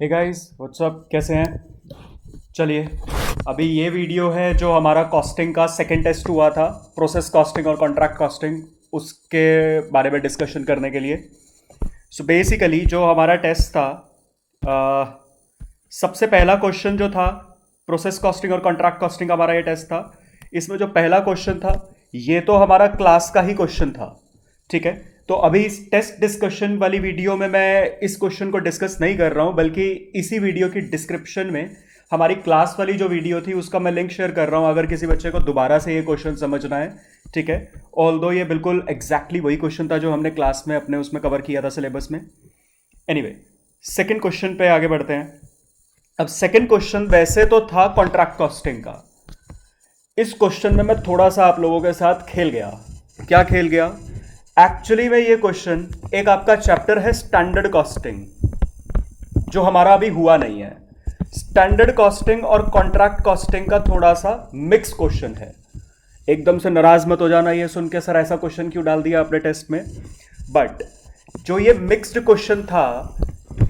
Hey guys what's up, कैसे हैं? चलिए, अभी ये वीडियो है जो हमारा कॉस्टिंग का सेकंड टेस्ट हुआ था, प्रोसेस कॉस्टिंग और कॉन्ट्रैक्ट कॉस्टिंग, उसके बारे में डिस्कशन करने के लिए। सो बेसिकली जो हमारा टेस्ट था, सबसे पहला क्वेश्चन जो था, प्रोसेस कॉस्टिंग और कॉन्ट्रैक्ट कॉस्टिंग का हमारा ये टेस्ट था। इसमें जो पहला क्वेश्चन था, ये तो हमारा क्लास का ही क्वेश्चन था, ठीक है। तो अभी इस टेस्ट डिस्कशन वाली वीडियो में मैं इस क्वेश्चन को डिस्कस नहीं कर रहा हूं, बल्कि इसी वीडियो की डिस्क्रिप्शन में हमारी क्लास वाली जो वीडियो थी उसका मैं लिंक शेयर कर रहा हूं, अगर किसी बच्चे को दोबारा से ये क्वेश्चन समझना है, ठीक है। ऑल्दो ये बिल्कुल एग्जैक्टली वही क्वेश्चन था जो हमने क्लास में अपने उसमें कवर किया था सिलेबस में। एनीवे, सेकंड क्वेश्चन पे आगे बढ़ते हैं। अब सेकंड क्वेश्चन वैसे तो था कॉन्ट्रैक्ट कॉस्टिंग का। इस क्वेश्चन में मैं थोड़ा सा आप लोगों के साथ खेल गया। क्या खेल गया? एक्चुअली में ये क्वेश्चन एक आपका चैप्टर है स्टैंडर्ड कॉस्टिंग, जो हमारा अभी हुआ नहीं है। स्टैंडर्ड कॉस्टिंग और कॉन्ट्रैक्ट कॉस्टिंग का थोड़ा सा मिक्स क्वेश्चन है। एकदम से नाराज मत हो जाना ये सुन के, सर ऐसा क्वेश्चन क्यों डाल दिया आपने टेस्ट में। बट जो ये मिक्स्ड क्वेश्चन था,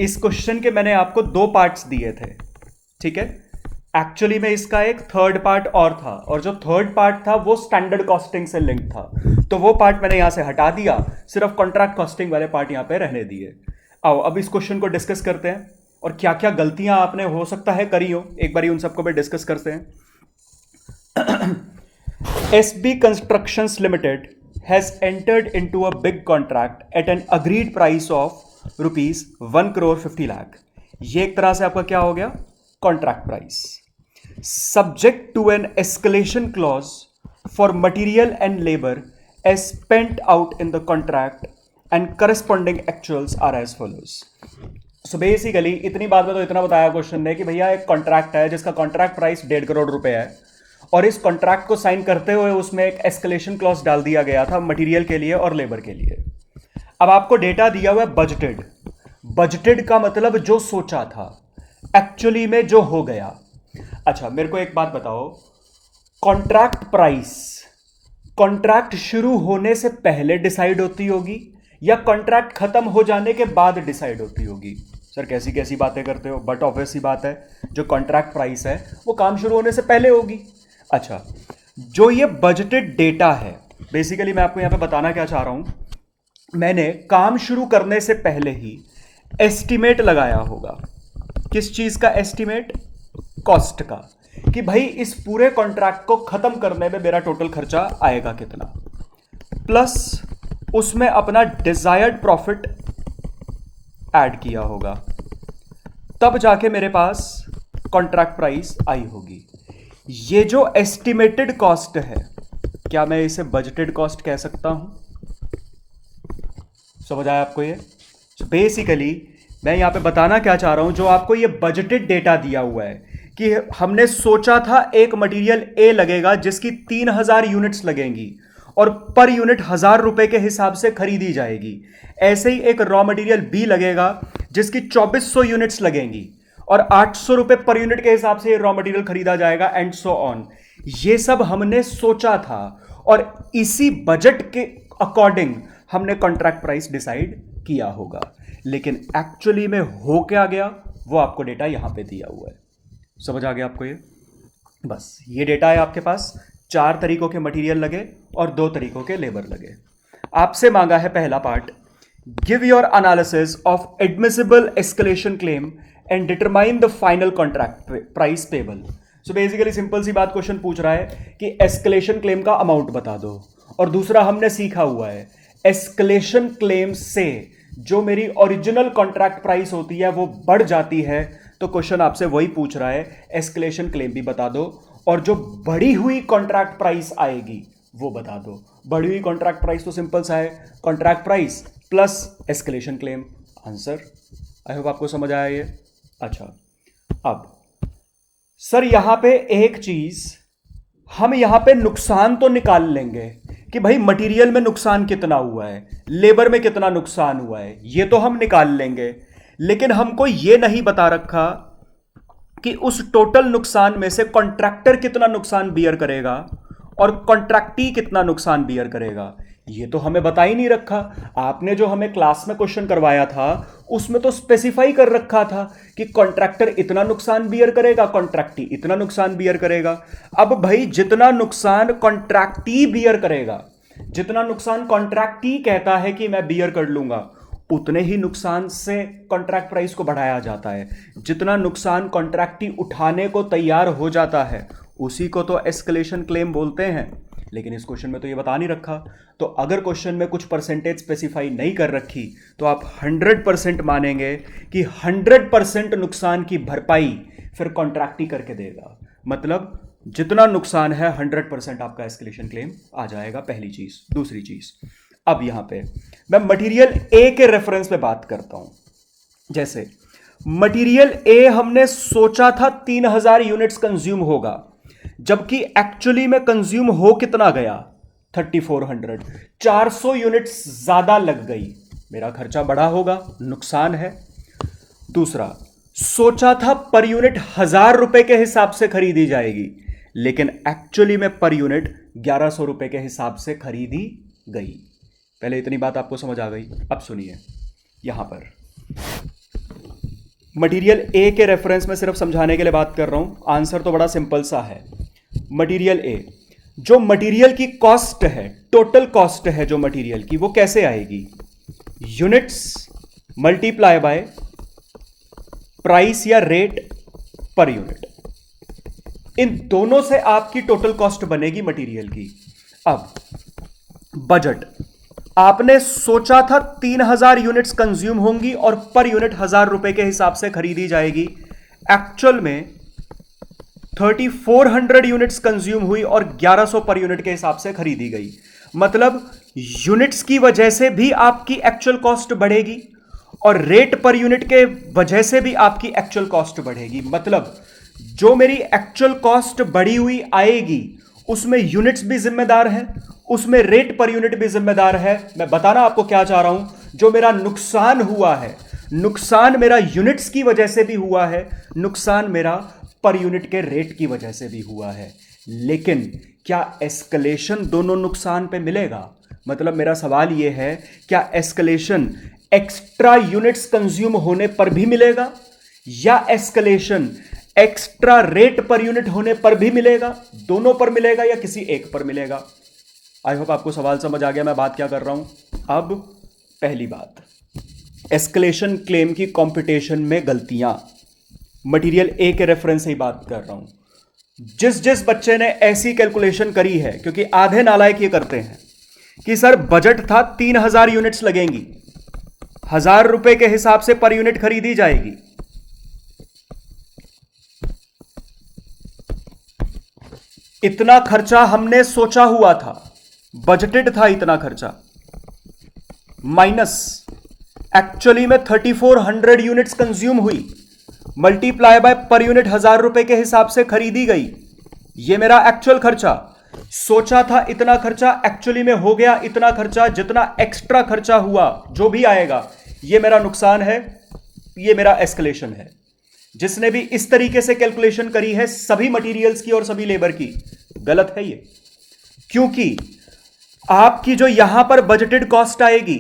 इस क्वेश्चन के मैंने आपको दो पार्ट्स दिए थे, ठीक है। एक्चुअली में इसका एक थर्ड पार्ट और था, और जो थर्ड पार्ट था वो स्टैंडर्ड कॉस्टिंग से लिंक था, तो वो पार्ट मैंने यहां से हटा दिया, सिर्फ कॉन्ट्रैक्ट कॉस्टिंग वाले पार्ट यहां पे रहने दिए। आओ अब इस क्वेश्चन को डिस्कस करते हैं, और क्या क्या गलतियां आपने हो सकता है करी हो, एक बार उन सबको भी डिस्कस करते हैं। SB Constructions Limited has entered into a big contract at an agreed price of rupees 1 crore 50 lakh। ये एक तरह से आपका क्या हो गया? Contract price, subject to an escalation clause for material and labor as spent out in the contract, and corresponding actuals are as follows। So basically इतनी बात में तो इतना बताया क्वेश्चन ने कि भैया एक कॉन्ट्रैक्ट है जिसका कॉन्ट्रैक्ट प्राइस 1.5 करोड़ रुपए है, और इस कॉन्ट्रैक्ट को साइन करते हुए उसमें एक एस्केलेशन क्लॉज डाल दिया गया था मटेरियल के लिए और लेबर के लिए। अब आपको डेटा दिया हुआ है बजटेड। बजटेड का मतलब जो सोचा था, एक्चुअली में जो हो गया। अच्छा मेरे को एक बात बताओ, कॉन्ट्रैक्ट प्राइस कॉन्ट्रैक्ट शुरू होने से पहले डिसाइड होती होगी या कॉन्ट्रैक्ट खत्म हो जाने के बाद डिसाइड होती होगी? सर कैसी कैसी बातें करते हो, बट ऑब्वियस सी बात है, जो कॉन्ट्रैक्ट प्राइस है वो काम शुरू होने से पहले होगी। अच्छा, जो ये बजटेड डेटा है, बेसिकली मैं आपको यहां पे बताना क्या चाह रहा हूं, मैंने काम शुरू करने से पहले ही एस्टिमेट लगाया होगा। किस चीज का एस्टिमेट? कॉस्ट का, कि भाई इस पूरे कॉन्ट्रैक्ट को खत्म करने में मेरा टोटल खर्चा आएगा कितना, प्लस उसमें अपना डिजायर्ड प्रॉफिट ऐड किया होगा, तब जाके मेरे पास कॉन्ट्रैक्ट प्राइस आई होगी। ये जो एस्टिमेटेड कॉस्ट है, क्या मैं इसे बजटेड कॉस्ट कह सकता हूं? समझ आया आपको ये? बेसिकली मैं यहां पे बताना क्या चाह रहा हूं, जो आपको ये बजटेड डेटा दिया हुआ है कि हमने सोचा था एक मटेरियल ए लगेगा जिसकी 3000 यूनिट्स लगेंगी और पर यूनिट 1000 रुपए के हिसाब से खरीदी जाएगी। ऐसे ही एक रॉ मटेरियल बी लगेगा जिसकी 2400 यूनिट्स लगेंगी और 800 रुपए पर यूनिट के हिसाब से रॉ मटेरियल खरीदा जाएगा, एंड सो ऑन। ये सब हमने सोचा था, और इसी बजट के अकॉर्डिंग हमने कॉन्ट्रैक्ट प्राइस डिसाइड किया होगा। लेकिन एक्चुअली में हो क्या गया, वो आपको डेटा यहां पे दिया हुआ है। समझ आ गया आपको ये? बस ये डेटा है आपके पास, 4 तरीकों के मटेरियल लगे और 2 तरीकों के लेबर लगे। आपसे मांगा है पहला part, give your analysis of admissible escalation claim and determine the final contract price payable. So basically simple सी बात क्वेश्चन पूछ रहा है कि एस्केलेशन क्लेम का अमाउंट बता दो, और दूसरा हमने सीखा हुआ है एस्केलेशन क्लेम से जो मेरी ओरिजिनल कॉन्ट्रैक्ट प्राइस होती है वो बढ़ जाती है, तो क्वेश्चन आपसे वही पूछ रहा है, एस्केलेशन क्लेम भी बता दो और जो बढ़ी हुई कॉन्ट्रैक्ट प्राइस आएगी वो बता दो। बढ़ी हुई कॉन्ट्रैक्ट प्राइस तो सिंपल सा है, contract price plus escalation claim, answer. I hope आपको समझ आया ये। अच्छा, अब सर यहां पे एक चीज, हम यहां पे नुकसान तो निकाल लेंगे कि भाई मटेरियल में नुकसान कितना हुआ है, लेबर में कितना नुकसान हुआ है, ये तो हम निकाल लेंगे। लेकिन हमको ये नहीं बता रखा कि उस टोटल नुकसान में से कॉन्ट्रैक्टर कितना नुकसान बियर करेगा और कॉन्ट्रैक्टी कितना नुकसान बियर करेगा। ये तो हमें बता ही नहीं रखा। आपने जो हमें क्लास में क्वेश्चन करवाया था उसमें तो स्पेसिफाई कर रखा था कि कॉन्ट्रैक्टर इतना नुकसान बियर करेगा, कॉन्ट्रैक्टी इतना नुकसान बियर करेगा। अब भाई जितना नुकसान कॉन्ट्रैक्टी बियर करेगा, जितना नुकसान कॉन्ट्रैक्टी कहता है कि मैं बियर कर लूंगा, उतने ही नुकसान से कॉन्ट्रैक्ट प्राइस को बढ़ाया जाता है। जितना नुकसान कॉन्ट्रैक्टी उठाने को तैयार हो जाता है उसी को तो एस्केलेशन क्लेम बोलते हैं। लेकिन इस क्वेश्चन में तो ये बता नहीं रखा। तो अगर क्वेश्चन में कुछ परसेंटेज स्पेसिफाई नहीं कर रखी तो आप 100% मानेंगे कि 100% नुकसान की भरपाई फिर कॉन्ट्रैक्ट ही करके देगा। मतलब जितना नुकसान है 100% आपका एस्केलेशन क्लेम आ जाएगा। पहली चीज। दूसरी चीज, अब यहां पे मैं मटेरियल ए के रेफरेंस पे बात करता हूं। जैसे मटेरियल ए हमने सोचा था 3000 यूनिट्स कंज्यूम होगा, जबकि एक्चुअली में कंज्यूम हो कितना गया 3400। 400 यूनिट्स ज्यादा लग गई, मेरा खर्चा बढ़ा होगा, नुकसान है। दूसरा, सोचा था पर यूनिट 1000 रुपए के हिसाब से खरीदी जाएगी, लेकिन एक्चुअली में पर यूनिट 1100 रुपए के हिसाब से खरीदी गई। पहले इतनी बात आपको समझ आ गई। अब सुनिए, यहां पर मटेरियल ए के रेफरेंस में सिर्फ समझाने के लिए बात कर रहा हूं। आंसर तो बड़ा सिंपल सा है। मटेरियल ए, जो मटेरियल की कॉस्ट है, टोटल कॉस्ट है जो मटेरियल की, वो कैसे आएगी? यूनिट्स मल्टीप्लाई बाय प्राइस या रेट पर यूनिट। इन दोनों से आपकी टोटल कॉस्ट बनेगी मटेरियल की। अब बजट, आपने सोचा था 3000 यूनिट्स कंज्यूम होंगी और पर यूनिट 1000 रुपए के हिसाब से खरीदी जाएगी। एक्चुअल में 3400 यूनिट्स कंज्यूम हुई और 1100 पर यूनिट के हिसाब से खरीदी गई। मतलब यूनिट्स की वजह से भी आपकी एक्चुअल कॉस्ट बढ़ेगी और रेट पर यूनिट के वजह से भी आपकी एक्चुअल कॉस्ट बढ़ेगी। मतलब जो मेरी एक्चुअल कॉस्ट बढ़ी हुई आएगी उसमें यूनिट्स भी जिम्मेदार है, उसमें रेट पर यूनिट भी जिम्मेदार है। मैं बताना आपको क्या चाह रहा हूं, जो मेरा नुकसान हुआ है, नुकसान मेरा यूनिट्स की वजह से भी हुआ है, नुकसान मेरा पर यूनिट के रेट की वजह से भी हुआ है। लेकिन क्या एस्केलेशन दोनों नुकसान पे मिलेगा? मतलब मेरा सवाल यह है, क्या एस्केलेशन एक्स्ट्रा यूनिट्स कंज्यूम होने पर भी मिलेगा या escalation extra rate per unit होने पर भी मिलेगा? दोनों पर मिलेगा या किसी एक पर मिलेगा? आई होप आपको सवाल समझ आ गया मैं बात क्या कर रहा हूं। अब पहली बात, एस्केलेशन क्लेम की कंप्यूटेशन में गलतियां, मटेरियल ए के रेफरेंस से ही बात कर रहा हूं। जिस जिस बच्चे ने ऐसी कैलकुलेशन करी है, क्योंकि आधे नालायक ये करते हैं कि सर बजट था 3000 यूनिट्स लगेंगी, 1000 रुपए के हिसाब से पर यूनिट खरीदी जाएगी। इतना खर्चा हमने सोचा हुआ था, बजटेड था इतना खर्चा, माइनस एक्चुअली में 3400 यूनिट्स कंज्यूम हुई, मल्टीप्लाई बाय पर यूनिट 1000 रुपए के हिसाब से खरीदी गई। ये मेरा एक्चुअल खर्चा। सोचा था इतना खर्चा, एक्चुअली में हो गया इतना खर्चा। जितना एक्स्ट्रा खर्चा हुआ जो भी आएगा ये मेरा नुकसान है, ये मेरा एस्केलेशन है। जिसने भी इस तरीके से कैलकुलेशन करी है सभी मटेरियल्स की और सभी लेबर की, गलत है ये। क्योंकि आपकी जो यहां पर बजटेड कॉस्ट आएगी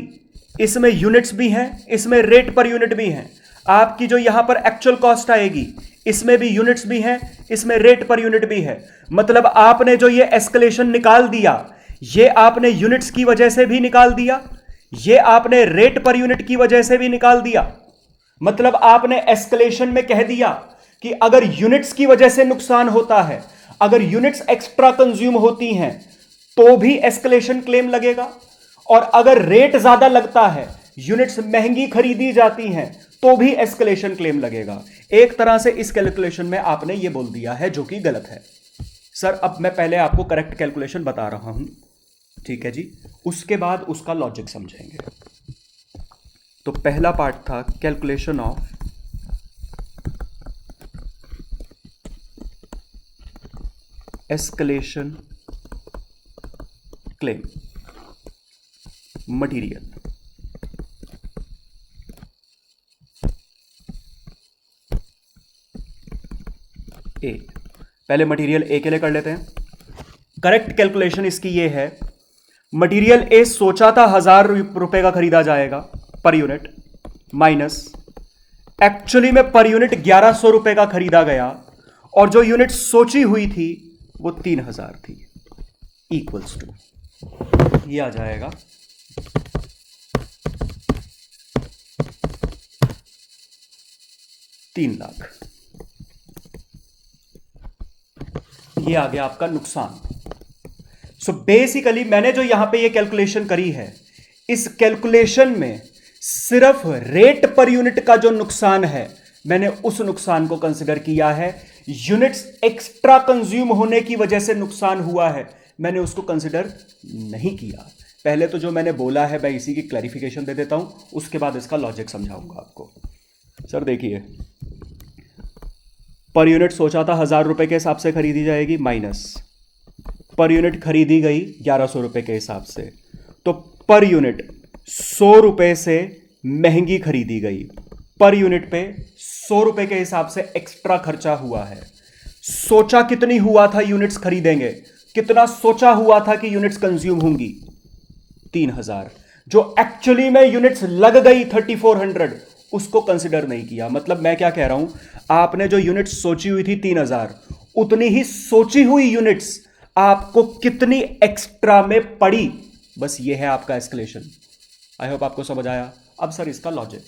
इसमें यूनिट्स भी हैं, इसमें रेट पर यूनिट भी हैं। आपकी जो यहां पर एक्चुअल कॉस्ट आएगी इसमें भी यूनिट्स भी हैं, इसमें रेट पर यूनिट भी है। मतलब आपने जो ये एस्केलेशन निकाल दिया, ये आपने यूनिट्स की वजह से भी निकाल दिया, ये आपने रेट पर यूनिट की वजह से भी निकाल दिया। मतलब आपने एस्केलेशन में कह दिया कि अगर यूनिट्स की वजह से नुकसान होता है, अगर यूनिट्स एक्स्ट्रा कंज्यूम होती हैं तो भी एस्केलेशन क्लेम लगेगा, और अगर रेट ज्यादा लगता है, यूनिट्स महंगी खरीदी जाती हैं तो भी एस्केलेशन क्लेम लगेगा। एक तरह से इस कैलकुलेशन में आपने यह बोल दिया है जो कि गलत है। सर अब मैं पहले आपको करेक्ट कैलकुलेशन बता रहा हूं, ठीक है जी, उसके बाद उसका लॉजिक समझेंगे। तो पहला पार्ट था calculation of escalation claim material. A, पहले मटेरियल ए के लिए कर लेते हैं। करेक्ट कैलकुलेशन इसकी ये है, मटेरियल ए सोचा था 1,000 रुपए का खरीदा जाएगा पर यूनिट, माइनस एक्चुअली में पर यूनिट 1,100 रुपए का खरीदा गया, और जो यूनिट सोची हुई थी वो 3,000 थी, इक्वल्स टू ये आ जाएगा 3,00,000। ये आ गया आपका नुकसान। सो बेसिकली मैंने जो यहां पे ये कैलकुलेशन करी है, इस कैलकुलेशन में सिर्फ रेट पर यूनिट का जो नुकसान है मैंने उस नुकसान को कंसिडर किया है। यूनिट्स एक्स्ट्रा कंज्यूम होने की वजह से नुकसान हुआ है, मैंने उसको कंसिडर नहीं किया। पहले तो जो मैंने बोला है मैं इसी की क्लैरिफिकेशन दे देता हूं, उसके बाद इसका लॉजिक समझाऊंगा आपको। सर देखिए, पर यूनिट सोचा था 1,000 रुपए के हिसाब से खरीदी जाएगी, माइनस पर यूनिट खरीदी गई 1,100 रुपए के हिसाब से, तो पर यूनिट 100 रुपए से महंगी खरीदी गई, पर यूनिट पे 100 रुपए के हिसाब से एक्स्ट्रा खर्चा हुआ है। सोचा कितनी हुआ था यूनिट्स खरीदेंगे, कितना सोचा हुआ था कि यूनिट्स कंज्यूम होंगी, 3,000। जो एक्चुअली में यूनिट्स लग गई 3,400, उसको कंसिडर नहीं किया। मतलब मैं क्या कह रहा हूं, आपने जो यूनिट्स सोची हुई थी 3,000, उतनी ही सोची हुई यूनिट्स आपको कितनी एक्स्ट्रा में पड़ी, बस ये है आपका एस्केलेशन। आई होप आपको समझ आया। अब सर इसका लॉजिक,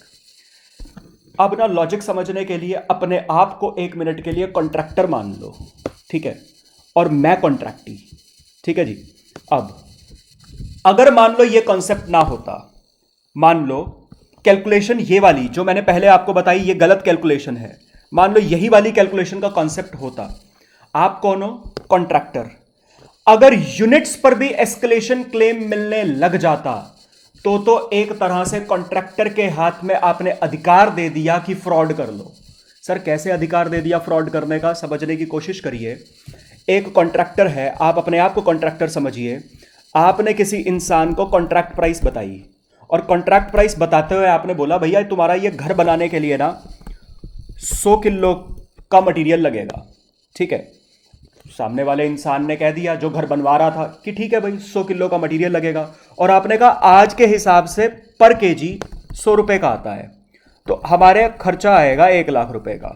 अब ना लॉजिक समझने के लिए अपने आप को 1 मिनट के लिए कॉन्ट्रैक्टर मान लो, ठीक है, और मैं कॉन्ट्रैक्टी, ठीक है जी। अब अगर मान लो ये कॉन्सेप्ट ना होता, मान लो कैलकुलेशन ये वाली जो मैंने पहले आपको बताई ये गलत कैलकुलेशन है, मान लो यही वाली कैलकुलेशन का कॉन्सेप्ट होता, आप कौन हो, कॉन्ट्रैक्टर। अगर यूनिट्स पर भी एस्केलेशन क्लेम मिलने लग जाता तो एक तरह से कॉन्ट्रैक्टर के हाथ में आपने अधिकार दे दिया कि फ्रॉड कर लो। सर कैसे अधिकार दे दिया फ्रॉड करने का, समझने की कोशिश करिए। एक कॉन्ट्रैक्टर है, आप अपने आप को कॉन्ट्रैक्टर समझिए। आपने किसी इंसान को कॉन्ट्रैक्ट प्राइस बताई, और कॉन्ट्रैक्ट प्राइस बताते हुए आपने बोला भैया तुम्हारा ये घर बनाने के लिए ना 100 किलो का मटेरियल लगेगा, ठीक है। सामने वाले इंसान ने कह दिया जो घर बनवा रहा था कि ठीक है भाई 100 किलो का मटेरियल लगेगा, और आपने कहा आज के हिसाब से पर केजी 100 रुपए का आता है, तो हमारे खर्चा आएगा 1,00,000 रुपए का।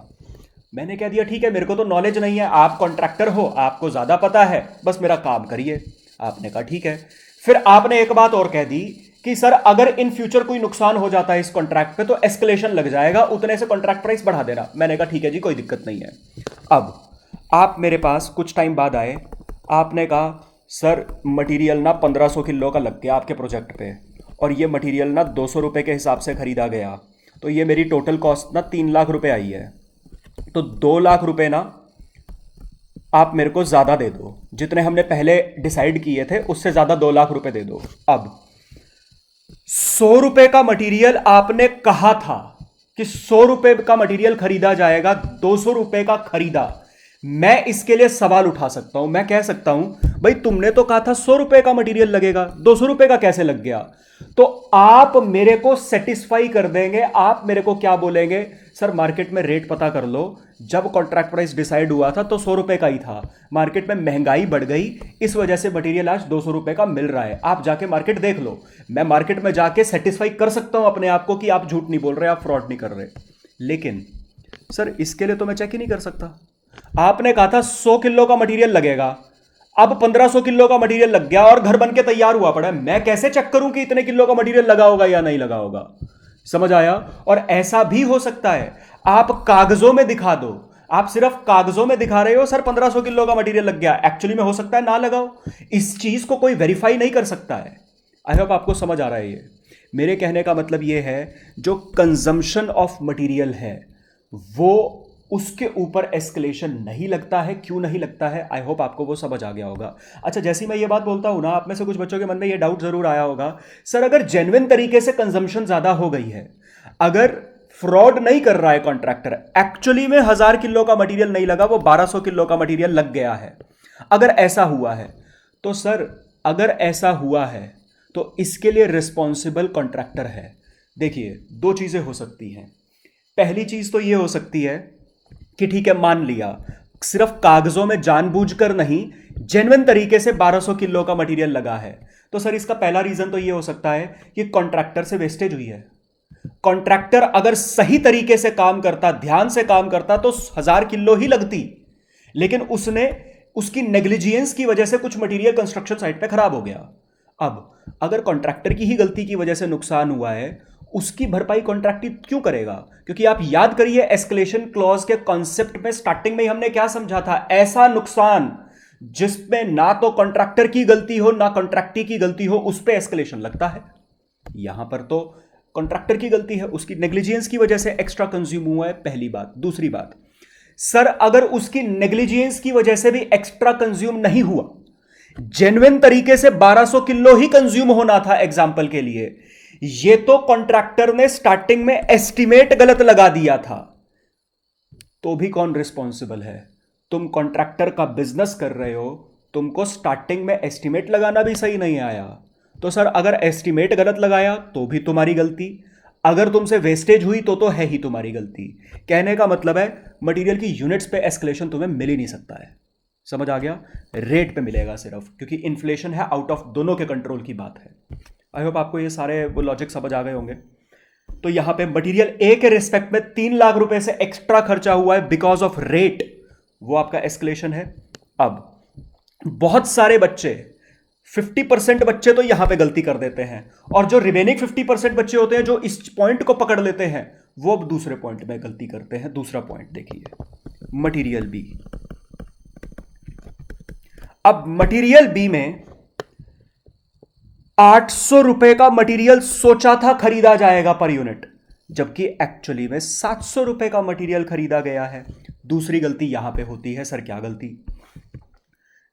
मैंने कह दिया ठीक है, मेरे को तो नॉलेज नहीं है, आप कॉन्ट्रैक्टर हो, आपको ज्यादा पता है, बस मेरा काम करिए। आपने कहा ठीक है। फिर आपने एक बात और कह दी कि सर अगर इन फ्यूचर कोई नुकसान हो जाता है इस कॉन्ट्रैक्ट पे तो एस्केलेशन लग जाएगा, उतने से कॉन्ट्रैक्ट प्राइस बढ़ा देना। मैंने कहा ठीक है जी, कोई दिक्कत नहीं है। अब आप मेरे पास कुछ टाइम बाद आए, आपने कहा सर मटेरियल ना 1,500 किलो का लग गया आपके प्रोजेक्ट पे, और ये मटेरियल ना 200 रुपए के हिसाब से खरीदा गया, तो ये मेरी टोटल कॉस्ट ना 3,00,000 रुपए आई है। तो 2,00,000 रुपए ना आप मेरे को ज्यादा दे दो, जितने हमने पहले डिसाइड किए थे उससे ज्यादा 2,00,000 रुपए दे दो। अब 100 रुपए का मटेरियल आपने कहा था कि 100 रुपए का मटेरियल खरीदा जाएगा, 200 रुपए का खरीदा। मैं इसके लिए सवाल उठा सकता हूं, मैं कह सकता हूं भाई तुमने तो कहा था 100 रुपए का मटेरियल लगेगा, 200 रुपए का कैसे लग गया। तो आप मेरे को सेटिस्फाई कर देंगे, आप मेरे को क्या बोलेंगे, सर मार्केट में रेट पता कर लो, जब कॉन्ट्रैक्ट प्राइस डिसाइड हुआ था तो 100 रुपए का ही था, मार्केट में महंगाई बढ़ गई, इस वजह से मटेरियल आज 200 रुपए का मिल रहा है, आप जाके मार्केट देख लो। मैं मार्केट में जाके सेटिस्फाई कर सकता हूं अपने आप को कि आप झूठ नहीं बोल रहे, आप फ्रॉड नहीं कर रहे। लेकिन सर इसके लिए तो मैं चेक ही नहीं कर सकता। आपने कहा था 100 किलो का मटेरियल लगेगा, अब 1,500 किलो का मटेरियल लग गया और घर बन के तैयार हुआ पड़ा है, मैं कैसे चेक करूं कि इतने किलो का मटेरियल लगा होगा या नहीं लगा होगा। समझ आया। और ऐसा भी हो सकता है आप कागजों में दिखा दो, आप सिर्फ कागजों में दिखा रहे हो सर 1,500 किलो का मटेरियल लग गया, एक्चुअली में हो सकता है ना लगाओ, इस चीज को कोई वेरीफाई नहीं कर सकता है। आई होप आपको समझ आ रहा है। ये मेरे कहने का मतलब ये है जो कंजम्पशन ऑफ मटेरियल है वो उसके ऊपर एस्केलेशन नहीं लगता है। क्यों नहीं लगता है, आई होप आपको वो समझ आ गया होगा। अच्छा, जैसे मैं ये बात बोलता हूं ना, आप में से कुछ बच्चों के मन में ये डाउट जरूर आया होगा, सर अगर जेन्युइन तरीके से कंजम्पशन ज्यादा हो गई है, अगर फ्रॉड नहीं कर रहा है कॉन्ट्रैक्टर, एक्चुअली में 1,000 किलो का मटेरियल नहीं लगा, वो 1,200 किलो का मटेरियल लग गया है, अगर ऐसा हुआ है तो सर, अगर ऐसा हुआ है तो इसके लिए रिस्पॉन्सिबल कॉन्ट्रैक्टर है। देखिए 2 चीजें हो सकती हैं। पहली चीज तो ये हो सकती है कि ठीक है मान लिया सिर्फ कागजों में जानबूझकर नहीं, जेन्युइन तरीके से 1200 किलो का मटेरियल लगा है। तो सर इसका पहला रीजन तो ये हो सकता है कि कॉन्ट्रैक्टर से वेस्टेज हुई है। कॉन्ट्रैक्टर अगर सही तरीके से काम करता, ध्यान से काम करता, तो 1000 किलो ही लगती, लेकिन उसने उसकी नेग्लिजियंस की वजह से कुछ मटेरियल कंस्ट्रक्शन साइट पे खराब हो गया। अब अगर कॉन्ट्रैक्टर की ही गलती की वजह से नुकसान हुआ है, उसकी भरपाई कॉन्ट्रैक्टर क्यों करेगा? क्योंकि आप याद करिए एस्केलेशन क्लॉज के कॉन्सेप्ट में स्टार्टिंग में ही हमने क्या समझा था, ऐसा नुकसान जिसमें ना तो कॉन्ट्रैक्टर की गलती हो ना कॉन्ट्रैक्टी की गलती हो, उस पर एस्केलेशन लगता है। यहां पर तो कॉन्ट्रैक्टर की गलती है, उसकी नेग्लिजियंस की वजह से एक्स्ट्रा कंज्यूम हुआ है, पहली बात। दूसरी बात, सर अगर उसकी नेग्लिजियंस की वजह से भी एक्स्ट्रा कंज्यूम नहीं हुआ, जेन्युइन तरीके से 1200 किलो ही कंज्यूम होना था एग्जाम्पल के लिए, ये तो कॉन्ट्रैक्टर ने स्टार्टिंग में एस्टिमेट गलत लगा दिया था, तो भी कौन रिस्पॉन्सिबल है? तुम कॉन्ट्रैक्टर का बिजनेस कर रहे हो, तुमको स्टार्टिंग में एस्टिमेट लगाना भी सही नहीं आया, तो सर अगर एस्टिमेट गलत लगाया तो भी तुम्हारी गलती, अगर तुमसे वेस्टेज हुई तो है ही तुम्हारी गलती। कहने का मतलब है मटेरियल की यूनिट्स पे एस्केलेशन तुम्हें मिल ही नहीं सकता है। समझ आ गया? रेट पे मिलेगा सिर्फ, क्योंकि इन्फ्लेशन है, आउट ऑफ दोनों के कंट्रोल की बात है। आई होप आपको ये सारे वो लॉजिक समझ आ गए होंगे। तो यहां पे मटेरियल ए के रिस्पेक्ट में 3 लाख रुपए से एक्स्ट्रा खर्चा हुआ है बिकॉज ऑफ रेट, वो आपका एस्केलेशन है। अब बहुत सारे बच्चे 50% बच्चे तो यहां पे गलती कर देते हैं, और जो रिमेनिंग 50% बच्चे होते हैं जो इस पॉइंट को पकड़ लेते हैं, वो अब दूसरे पॉइंट में गलती करते हैं। दूसरा पॉइंट देखिए, मटेरियल बी। अब मटेरियल बी में 800 रुपए का मटेरियल सोचा था खरीदा जाएगा पर यूनिट, जबकि एक्चुअली में 700 रुपए का मटेरियल खरीदा गया है। दूसरी गलती यहां पे होती है। सर क्या गलती?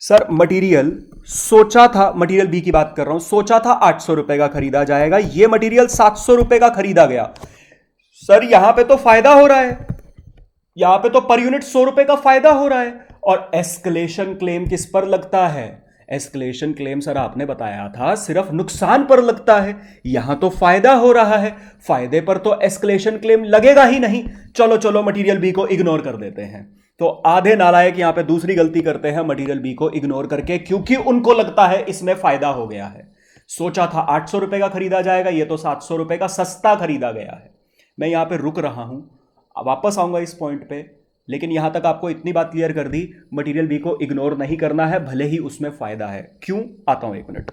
सर मटेरियल सोचा था, मटेरियल बी की बात कर रहा हूं, सोचा था 800 रुपए का खरीदा जाएगा, यह मटेरियल 700 रुपए का खरीदा गया। सर यहां पे तो फायदा हो रहा है, यहां पे तो पर यूनिट 100 रुपए का फायदा हो रहा है, और एस्केलेशन क्लेम किस पर लगता है? एस्केलेशन क्लेम सर आपने बताया था सिर्फ नुकसान पर लगता है, यहां तो फायदा हो रहा है, फायदे पर तो एस्केलेशन क्लेम लगेगा ही नहीं। चलो मटेरियल बी को इग्नोर कर देते हैं। तो आधे नालायक यहां पे दूसरी गलती करते हैं मटेरियल बी को इग्नोर करके, क्योंकि उनको लगता है इसमें फायदा हो गया है। सोचा था 800 रुपए का खरीदा जाएगा, ये तो 700 रुपए का सस्ता खरीदा गया है। मैं यहां पे रुक रहा हूं, वापस आऊंगा इस पॉइंट पे, लेकिन यहां तक आपको इतनी बात क्लियर कर दी, मटेरियल बी को इग्नोर नहीं करना है, भले ही उसमें फायदा है। क्यों? आता हूं, एक minute.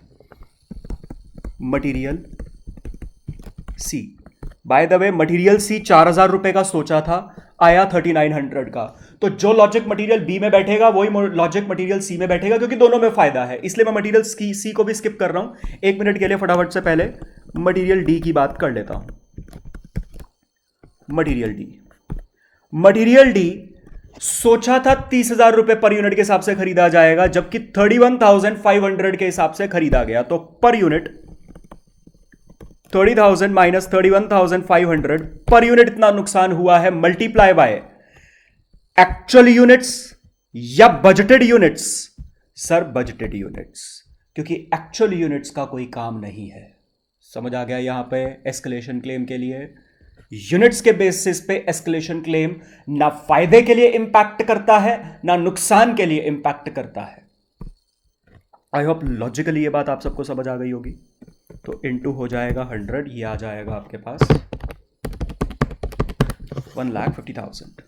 Material C, by the way material C 4000 रुपए का सोचा था, आया 3900 का। तो जो लॉजिक मटेरियल बी में बैठेगा वही लॉजिक मटेरियल सी में बैठेगा, क्योंकि दोनों में फायदा है, इसलिए मैं मटेरियल सी को भी स्किप कर रहा हूं। एक मिनट के लिए फटाफट से पहले मटेरियल डी की बात कर लेता हूं। मटेरियल डी सोचा था 30,000 रुपए पर यूनिट के हिसाब से खरीदा जाएगा, जबकि 31,500 के हिसाब से खरीदा गया। तो per unit 30,000 minus 31,500 per unit इतना नुकसान हुआ है, मल्टीप्लाई बाय एक्चुअल यूनिट्स या budgeted units? Sir budgeted units, क्योंकि एक्चुअल यूनिट्स का कोई काम नहीं है। समझ आ गया? यहां पे एस्केलेशन क्लेम के लिए यूनिट्स के बेसिस पे एस्केलेशन क्लेम ना फायदे के लिए इंपैक्ट करता है ना नुकसान के लिए इंपैक्ट करता है। आई होप लॉजिकली ये बात आप सबको समझ आ गई होगी। तो इनटू हो जाएगा 100, ये आ जाएगा आपके पास 1,50,000।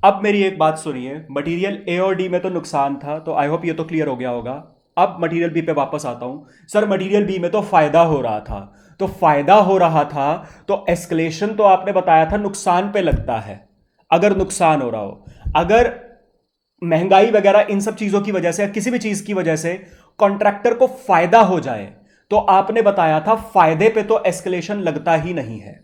अब मेरी एक बात सुनिए, मटेरियल ए और डी में तो नुकसान था, तो आई होप ये तो क्लियर हो गया होगा। अब मटेरियल बी पे वापस आता हूं। सर मटेरियल बी में तो फायदा हो रहा था, तो फायदा हो रहा था तो एस्केलेशन तो आपने बताया था नुकसान पे लगता है। अगर नुकसान हो रहा हो, अगर महंगाई वगैरह इन सब चीजों की वजह से या किसी भी चीज की वजह से कॉन्ट्रैक्टर को फायदा हो जाए, तो आपने बताया था फायदे पे तो एस्केलेशन लगता ही नहीं है।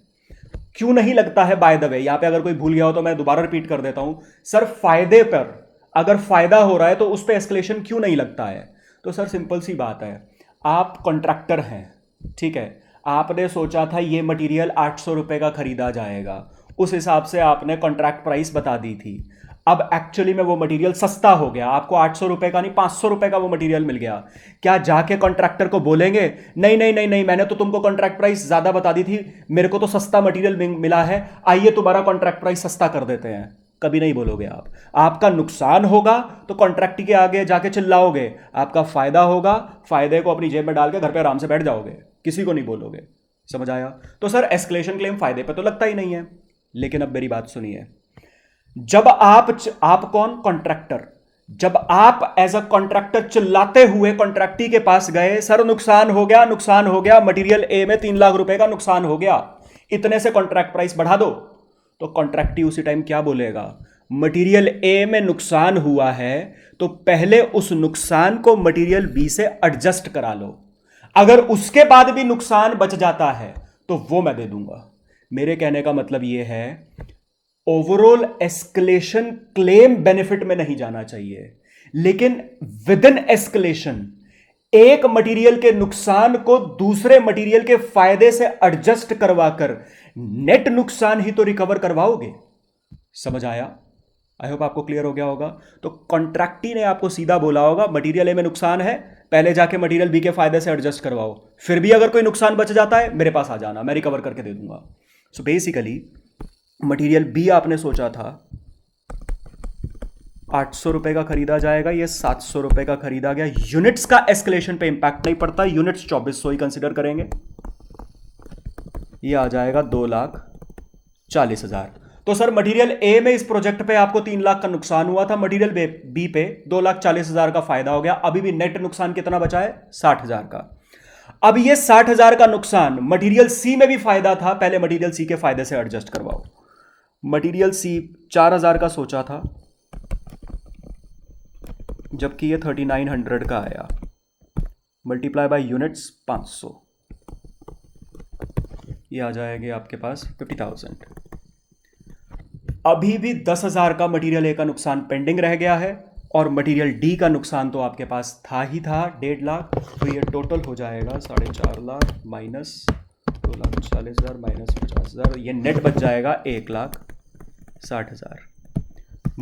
क्यों नहीं लगता है? बाय द वे यहां पे अगर कोई भूल गया हो तो मैं दोबारा रिपीट कर देता हूं। सर फायदे पर अगर फायदा हो रहा है तो उस पर एस्केलेशन क्यों नहीं लगता है? तो सर सिंपल सी बात है, आप कॉन्ट्रैक्टर हैं, ठीक है, आपने सोचा था ये मटेरियल 800 रुपए का खरीदा जाएगा, उस हिसाब से आपने कॉन्ट्रैक्ट प्राइस बता दी थी। अब एक्चुअली में वो मटेरियल सस्ता हो गया, आपको 800 रुपए का नहीं 500 रुपए का वो मटेरियल मिल गया। क्या जाके कॉन्ट्रैक्टर को बोलेंगे नहीं नहीं नहीं नहीं, मैंने तो तुमको कॉन्ट्रैक्ट प्राइस ज्यादा बता दी थी, मेरे को तो सस्ता मटेरियल मिला है, आइए तुम्हारा कॉन्ट्रैक्ट प्राइस सस्ता कर देते हैं? कभी नहीं बोलोगे आप। आपका नुकसान होगा तो कॉन्ट्रैक्ट के आगे जाके चिल्लाओगे, आपका फायदा होगा, फायदे को अपनी जेब में डाल के घर पे आराम से बैठ जाओगे, किसी को नहीं बोलोगे। समझ आया? तो सर एस्केलेशन क्लेम फायदे पे तो लगता ही नहीं है। लेकिन अब मेरी बात सुनिए, जब आप कौन? कॉन्ट्रैक्टर। जब आप एज अ कॉन्ट्रैक्टर चिल्लाते हुए कॉन्ट्रैक्टी के पास गए, सर नुकसान हो गया, नुकसान हो गया, मटेरियल ए में 3 लाख रुपए का नुकसान हो गया, इतने से कॉन्ट्रैक्ट प्राइस बढ़ा दो, तो कॉन्ट्रैक्टी उसी टाइम क्या बोलेगा? मटेरियल ए में नुकसान हुआ है तो पहले उस नुकसान को मटेरियल बी से एडजस्ट करा लो, अगर उसके बाद भी नुकसान बच जाता है तो वो मैं दे दूंगा। मेरे कहने का मतलब यह है, ओवरऑल एस्केलेशन क्लेम बेनिफिट में नहीं जाना चाहिए, लेकिन विद इन एस्केलेशन एक मटेरियल के नुकसान को दूसरे मटेरियल के फायदे से एडजस्ट करवाकर नेट नुकसान ही तो रिकवर करवाओगे। समझ आया? आई होप आपको क्लियर हो गया होगा। तो कॉन्ट्रैक्टी ने आपको सीधा बोला होगा मटेरियल ए में नुकसान है, पहले जाके मटेरियल बी के फायदे से एडजस्ट करवाओ, फिर भी अगर कोई नुकसान बच जाता है मेरे पास आ जाना, मैं रिकवर करके दे दूंगा। सो बेसिकली मटेरियल बी आपने सोचा था 800 रुपए का खरीदा जाएगा, ये 700 रुपए का खरीदा गया। यूनिट्स का एस्केलेशन पे इंपैक्ट नहीं पड़ता, यूनिट्स 2400 ही कंसीडर करेंगे। ये आ जाएगा 2,40,000। तो सर मटेरियल ए में इस प्रोजेक्ट पे आपको 3 लाख का नुकसान हुआ था, मटेरियल बी पे 2,40,000 का फायदा हो गया। अभी भी नेट नुकसान कितना बचा है? 60,000 का। अब ये 60,000 का नुकसान मटेरियल सी में भी फायदा था, पहले मटेरियल सी के फायदे से एडजस्ट करवाओ। मटेरियल सी 4,000 का सोचा था, जबकि ये 3,900 का आया, मल्टीप्लाई बाय यूनिट्स 500, ये आ जाएगी आपके पास 50,000। अभी भी 10,000 का मटेरियल ए का नुकसान पेंडिंग रह गया है, और मटेरियल डी का नुकसान तो आपके पास था ही था 1.5 लाख। तो ये टोटल हो जाएगा 4.5 लाख माइनस 2,40,000 माइनस 50,000, ये नेट बच जाएगा 1,60,000।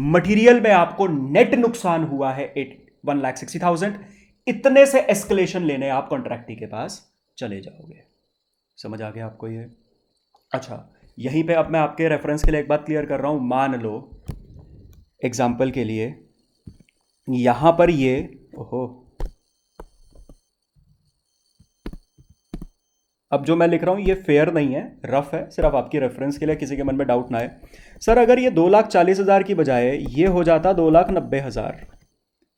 मटेरियल में आपको नेट नुकसान हुआ है 1,60,000। इतने से एस्केलेशन लेने आप कॉन्ट्रैक्टी के पास चले जाओगे। समझ आ गया आपको ये? अच्छा, यहीं पे अब मैं आपके रेफरेंस के लिए एक बात क्लियर कर रहा हूं। मान लो एग्जाम्पल के लिए यहां पर ये अब जो मैं लिख रहा हूं ये फेयर नहीं है, रफ है, सिर्फ आपकी रेफरेंस के लिए, किसी के मन में डाउट ना आए। सर अगर ये 2,40,000 की बजाय ये हो जाता 2,90,000,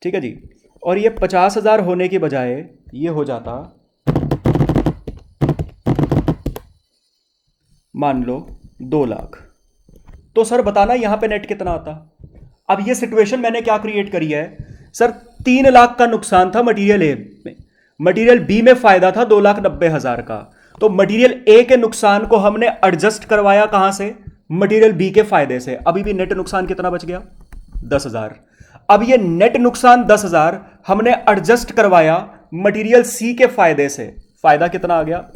ठीक है जी, और ये 50,000 होने की बजाय ये हो जाता मान लो 2 लाख, तो सर बताना यहां पे नेट कितना आता? अब ये सिचुएशन मैंने क्या क्रिएट करी है? सर 3 लाख का नुकसान था मटेरियल ए में, मटेरियल बी में फायदा था 2,90,000 का, तो मटेरियल ए के नुकसान को हमने एडजस्ट करवाया कहां से? मटेरियल बी के फायदे से। अभी भी नेट नुकसान कितना बच गया? 10,000। अब ये नेट नुकसान 10,000 हमने एडजस्ट करवाया मटेरियल सी के फायदे से, फायदा कितना आ गया?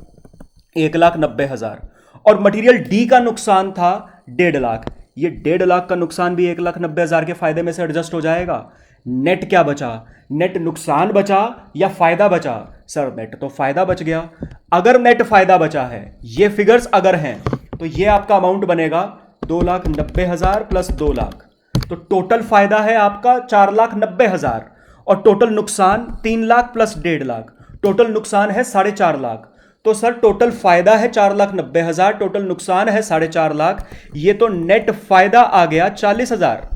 1,90,000। और मटेरियल डी का नुकसान था 1.5 लाख, ये 1.5 लाख का नुकसान भी 1,90,000 के फायदे में से एडजस्ट हो जाएगा। नेट क्या बचा? नेट नुकसान बचा या फायदा बचा? सर नेट तो फायदा बच गया। अगर नेट फायदा बचा है, ये फिगर्स अगर हैं, तो ये आपका अमाउंट बनेगा 2,90,000 प्लस 2 लाख, तो टोटल फायदा है आपका 4,90,000, और टोटल नुकसान 3 लाख प्लस 1.5 लाख, टोटल नुकसान है 4.5 लाख। तो सर टोटल फायदा है 4,90,000, टोटल नुकसान है 4.5 लाख, ये तो नेट फायदा आ गया 40,000।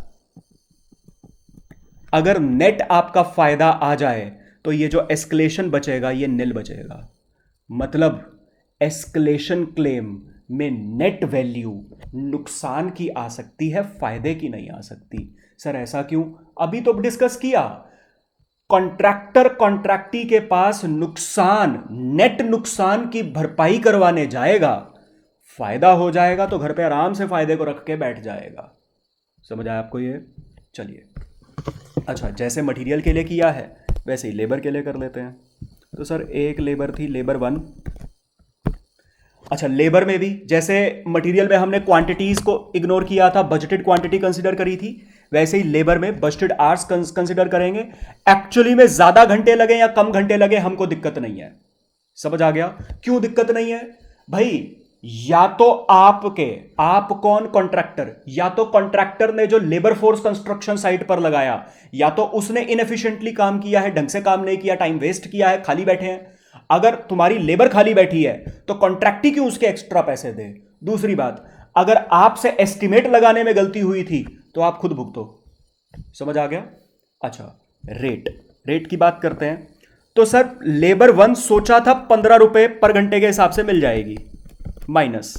अगर नेट आपका फायदा आ जाए तो ये जो एस्केलेशन बचेगा ये निल बचेगा। मतलब एस्केलेशन क्लेम में नेट वैल्यू नुकसान की आ सकती है, फायदे की नहीं आ सकती। सर ऐसा क्यों? अभी तो डिस्कस किया, कॉन्ट्रैक्टर कॉन्ट्रैक्टी के पास नुकसान, नेट नुकसान की भरपाई करवाने जाएगा, फायदा हो जाएगा तो घर पे आराम से फायदे को रख के बैठ जाएगा। समझ आया आपको ये? चलिए, अच्छा, जैसे मटेरियल के लिए किया है वैसे ही लेबर के लिए कर लेते हैं। तो सर एक लेबर थी, लेबर 1। अच्छा, लेबर में भी जैसे मटेरियल में हमने क्वांटिटीज को इग्नोर किया था, बजटेड क्वांटिटी कंसीडर करी थी, वैसे ही लेबर में बस्टेड आवर्स कंसिडर करेंगे। एक्चुअली में ज्यादा घंटे लगे या कम घंटे लगे हमको दिक्कत नहीं है। समझ आ गया क्यों दिक्कत नहीं है भाई? या तो आप कौन कॉन्ट्रैक्टर, या तो कॉन्ट्रैक्टर ने जो लेबर फोर्स कंस्ट्रक्शन साइट पर लगाया, या तो उसने इनएफिशिएंटली काम किया है, ढंग से काम नहीं किया, टाइम वेस्ट किया है, खाली बैठे हैं। अगर तुम्हारी लेबर खाली बैठी है तो कॉन्ट्रैक्टी क्यों उसके एक्स्ट्रा पैसे दे? दूसरी बात, अगर आपसे एस्टिमेट लगाने में गलती हुई थी तो आप खुद भुगतो। समझ आ गया? अच्छा, रेट की बात करते हैं। तो सर लेबर 1 सोचा था 15 रुपए पर घंटे के हिसाब से मिल जाएगी, माइनस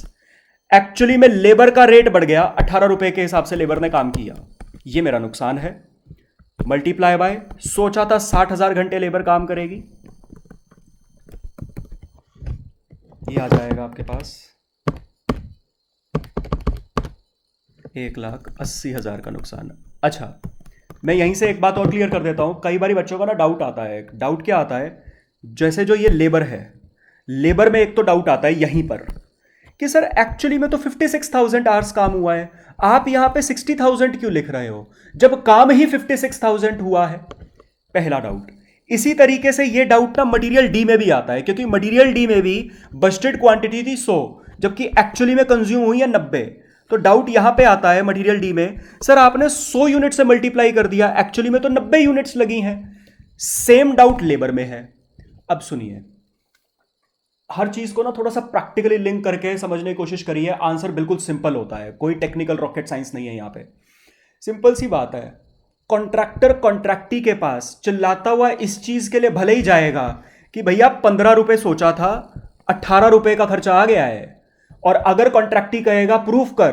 एक्चुअली में लेबर का रेट बढ़ गया, 18 रुपए के हिसाब से लेबर ने काम किया, ये मेरा नुकसान है। मल्टीप्लाई बाय, सोचा था 60,000 घंटे लेबर काम करेगी, ये आ जाएगा आपके पास 1,80,000 का नुकसान। अच्छा, मैं यहीं से एक बात और क्लियर कर देता हूं। कई बार बच्चों का ना डाउट आता है। डाउट क्या आता है? जैसे जो ये लेबर है, लेबर में एक तो डाउट आता है यहीं पर कि सर एक्चुअली में तो 56,000 आवर्स काम हुआ है, आप यहां पे 60,000 क्यों लिख रहे हो जब काम ही 56,000 हुआ है? पहला डाउट। इसी तरीके से ये डाउट ना मटेरियल डी में भी आता है, क्योंकि मटेरियल डी में भी बजटेड क्वांटिटी थी 100 जबकि एक्चुअली में कंज्यूम हुई है 90। तो डाउट यहां पे आता है मटेरियल डी में, सर आपने 100 यूनिट से मल्टीप्लाई कर दिया, एक्चुअली में तो 90 यूनिट्स लगी हैं। सेम डाउट लेबर में है। अब सुनिए, हर चीज को ना थोड़ा सा प्रैक्टिकली लिंक करके समझने की कोशिश करिए। आंसर बिल्कुल सिंपल होता है, कोई टेक्निकल रॉकेट साइंस नहीं है यहां पे। सिंपल सी बात है, कॉन्ट्रैक्टर कॉन्ट्रैक्टी के पास चिल्लाता हुआ इस चीज के लिए भले ही जाएगा कि भैया 15 रुपए सोचा था, 18 रुपए का खर्चा आ गया है। और अगर कॉन्ट्रैक्टी कहेगा प्रूफ कर,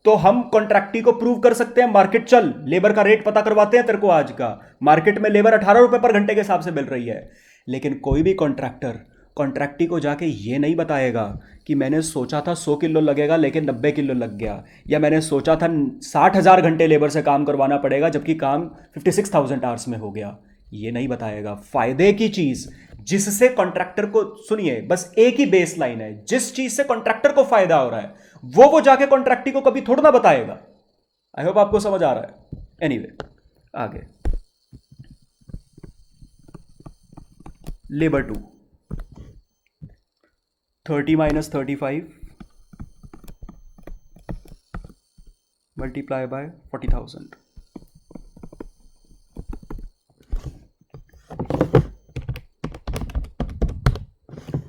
तो हम कॉन्ट्रैक्टी को प्रूव कर सकते हैं, मार्केट चल, लेबर का रेट पता करवाते हैं तेरे को। आज का मार्केट में लेबर 18 रुपए पर घंटे के हिसाब से मिल रही है। लेकिन कोई भी कॉन्ट्रैक्टर कॉन्ट्रैक्टी को जाके ये नहीं बताएगा कि मैंने सोचा था 100 किलो लगेगा लेकिन 90 किलो लग गया, या मैंने सोचा था 60,000 घंटे लेबर से काम करवाना पड़ेगा जबकि काम 56,000 आवर्स में हो गया। ये नहीं बताएगा। फायदे की चीज जिससे कॉन्ट्रैक्टर को, सुनिए बस एक ही बेस लाइन है, जिस चीज से कॉन्ट्रैक्टर को फायदा हो रहा है वो जाके कॉन्ट्रैक्टी को कभी थोड़ा ना बताएगा। आई होप आपको समझ आ रहा है। एनीवे, आगे लेबर 2, 30 माइनस 35 मल्टीप्लाई बाय 40,000,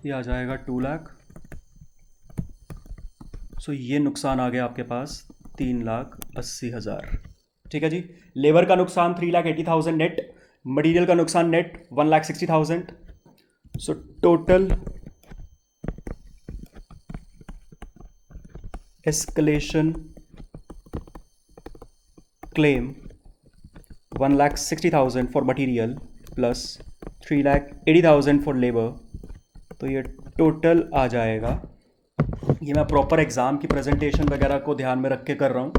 ये आ जाएगा 2 लाख। सो ये नुकसान आ गया आपके पास 3,80,000। ठीक है जी। लेबर का नुकसान 3,80,000 नेट, मटेरियल का नुकसान net 1,60,000। So total escalation claim 1,60,000 for material plus 3,80,000 for labour. तो ये टोटल आ जाएगा, ये मैं प्रॉपर एग्जाम की प्रेजेंटेशन वगैरह को ध्यान में रख के कर रहा हूँ,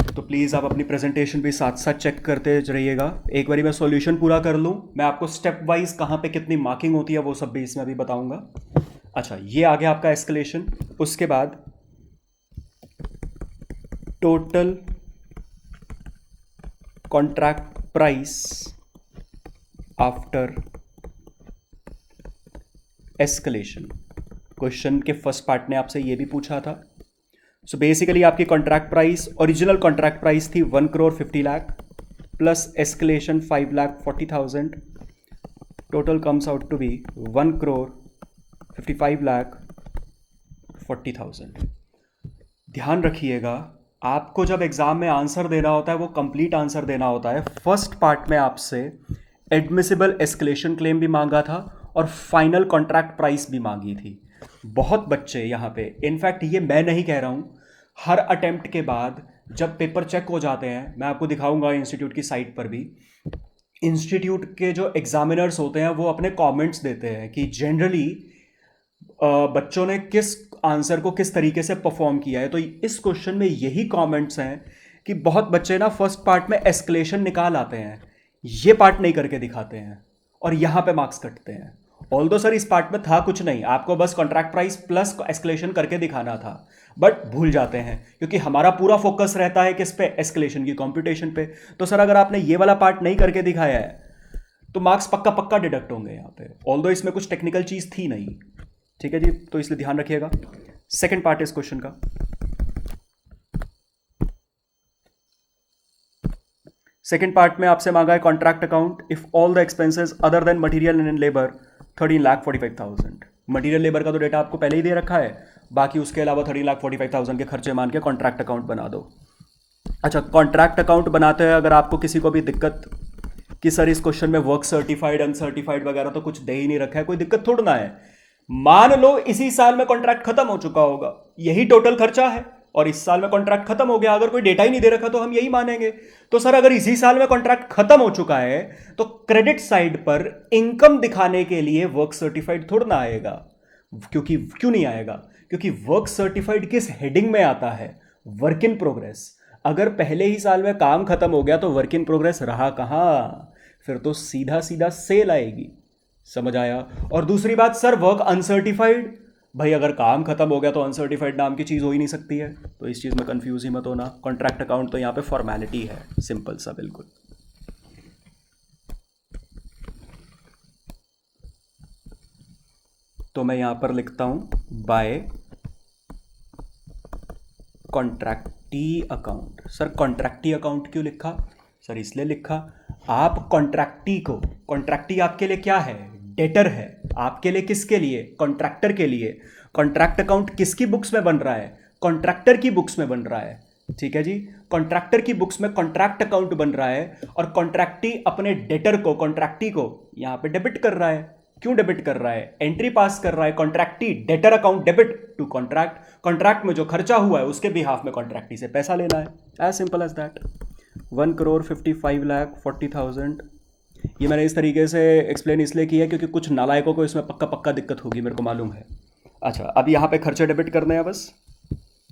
तो प्लीज़ आप अपनी प्रेजेंटेशन भी साथ साथ चेक करते रहिएगा। एक बारी मैं सॉल्यूशन पूरा कर लूँ, मैं आपको स्टेप वाइज कहाँ पे कितनी मार्किंग होती है वो सब भी इसमें भी बताऊंगा। अच्छा, ये आ गया आपका एस्केलेशन। उसके बाद total contract price after escalation. Question के फर्स्ट पार्ट ने आपसे ये भी पूछा था। सो बेसिकली आपकी contract price, original contract price थी 1,50,00,000 plus escalation 5,40,000, total comes out to be 1,55,40,000। ध्यान रखिएगा, आपको जब एग्जाम में आंसर देना होता है वो कंप्लीट आंसर देना होता है। फर्स्ट पार्ट में आपसे एडमिसिबल एस्केलेशन क्लेम भी मांगा था और फाइनल कॉन्ट्रैक्ट प्राइस भी मांगी थी। बहुत बच्चे यहाँ पे, इनफैक्ट ये मैं नहीं कह रहा हूँ, हर अटेम्प्ट के बाद जब पेपर चेक हो जाते हैं, मैं आपको दिखाऊंगा इंस्टीट्यूट की साइट पर भी, इंस्टीट्यूट के जो एग्जामिनर्स होते हैं वो अपने कमेंट्स देते हैं कि जनरली बच्चों ने किस आंसर को किस तरीके से परफॉर्म किया है। तो इस क्वेश्चन में यही कमेंट्स हैं कि बहुत बच्चे ना फर्स्ट पार्ट में एस्केलेशन निकाल आते हैं, ये पार्ट नहीं करके दिखाते हैं और यहाँ पे मार्क्स कटते हैं। ऑल्दो सर इस पार्ट में था कुछ नहीं, आपको बस कॉन्ट्रैक्ट प्राइस प्लस एस्केलेशन करके दिखाना था, बट भूल जाते हैं क्योंकि हमारा पूरा फोकस रहता है किस पे, एस्केलेशन की कंप्यूटेशन पे। तो सर अगर आपने ये वाला पार्ट नहीं करके दिखाया है तो मार्क्स पक्का पक्का डिडक्ट होंगे यहाँ पे, ऑल्दो इसमें कुछ टेक्निकल चीज थी नहीं। ठीक है जी, तो इसलिए ध्यान रखिएगा। सेकेंड पार्ट इस क्वेश्चन का, सेकेंड पार्ट में आपसे मांगा है contract account if all the expenses other than material and labour 13,45,000। Material labour का तो डेटा आपको पहले ही दे रखा है, बाकी उसके अलावा 13,45,000 के खर्चे मान के कॉन्ट्रैक्ट अकाउंट बना दो। अच्छा, कॉन्ट्रैक्ट अकाउंट बनाते हैं अगर आपको किसी को भी दिक्कत कि सर इस क्वेश्चन में वर्क सर्टिफाइड अनसर्टिफाइड वगैरह तो कुछ दे ही नहीं रखा है, कोई दिक्कत थोड़ा ना है। मान लो इसी साल में कॉन्ट्रैक्ट खत्म हो चुका होगा, यही टोटल खर्चा है, और इस साल में कॉन्ट्रैक्ट खत्म हो गया, अगर कोई डेटा ही नहीं दे रखा तो हम यही मानेंगे। तो सर अगर इसी साल में कॉन्ट्रैक्ट खत्म हो चुका है तो क्रेडिट साइड पर इनकम दिखाने के लिए वर्क सर्टिफाइड थोड़ा ना आएगा। क्योंकि क्यों नहीं आएगा? क्योंकि वर्क सर्टिफाइड किस हेडिंग में आता है? Work in progress. अगर पहले ही साल में काम खत्म हो गया तो वर्क इन प्रोग्रेस रहा कहां? फिर तो सीधा सीधा सेल आएगी। समझ आया? और दूसरी बात सर, वर्क अनसर्टिफाइड, भाई अगर काम खत्म हो गया तो अनसर्टिफाइड नाम की चीज़ हो ही नहीं सकती है, तो इस चीज़ में कंफ्यूज ही मत होना। कॉन्ट्रैक्ट अकाउंट तो यहाँ पे फॉर्मेलिटी है, सिंपल सा बिल्कुल। तो मैं यहाँ पर लिखता हूँ बाय कॉन्ट्रैक्टी अकाउंट। सर कॉन्ट्रैक्टी अकाउंट क्यों लिखा? सर इसलिए लिखा, आप कॉन्ट्रैक्टी को, कॉन्ट्रैक्टी आपके लिए क्या है? डेटर है। आपके लिए किसके लिए? कॉन्ट्रैक्टर के लिए। कॉन्ट्रैक्ट अकाउंट किसकी बुक्स में बन रहा है? कॉन्ट्रैक्टर की बुक्स में बन रहा है। ठीक है जी, कॉन्ट्रैक्टर की बुक्स में कॉन्ट्रैक्ट अकाउंट बन रहा है, और कॉन्ट्रैक्टी अपने डेटर को, कॉन्ट्रैक्टी को यहां पे डेबिट कर रहा है। क्यों डेबिट कर रहा है? एंट्री पास कर रहा है, contractee debtor account debit to contract. Contract में जो खर्चा हुआ है उसके बिहाफ में कॉन्ट्रैक्टी से पैसा लेना है, एज सिंपल एज दैट। 1,55,40,000। ये मैंने इस तरीके से एक्सप्लेन इसलिए किया क्योंकि कुछ नालायकों को इसमें पक्का पक्का दिक्कत होगी, मेरे को मालूम है। अच्छा, अब यहाँ पे खर्चे डेबिट करने हैं बस।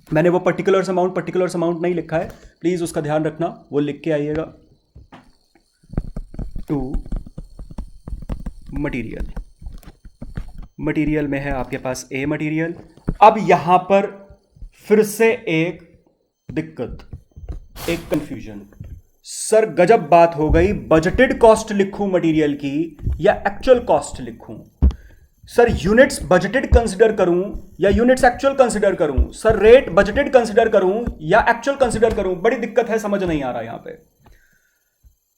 मैंने वो पर्टिकुलर्स अमाउंट नहीं लिखा है, प्लीज़ उसका ध्यान रखना, वो लिख के आइएगा। टू मटीरियल, मटीरियल में है आपके पास ए मटीरियल। अब यहां पर फिर से एक दिक्कत, एक कंफ्यूजन। सर गजब बात हो गई, बजटेड कॉस्ट लिखूं मटेरियल की या एक्चुअल कॉस्ट लिखूं? सर यूनिट्स बजटेड कंसिडर करूं या यूनिट्स एक्चुअल कंसिडर करूं? सर रेट बजटेड कंसिडर करूं या एक्चुअल कंसिडर करूं? बड़ी दिक्कत है, समझ नहीं आ रहा यहां पे।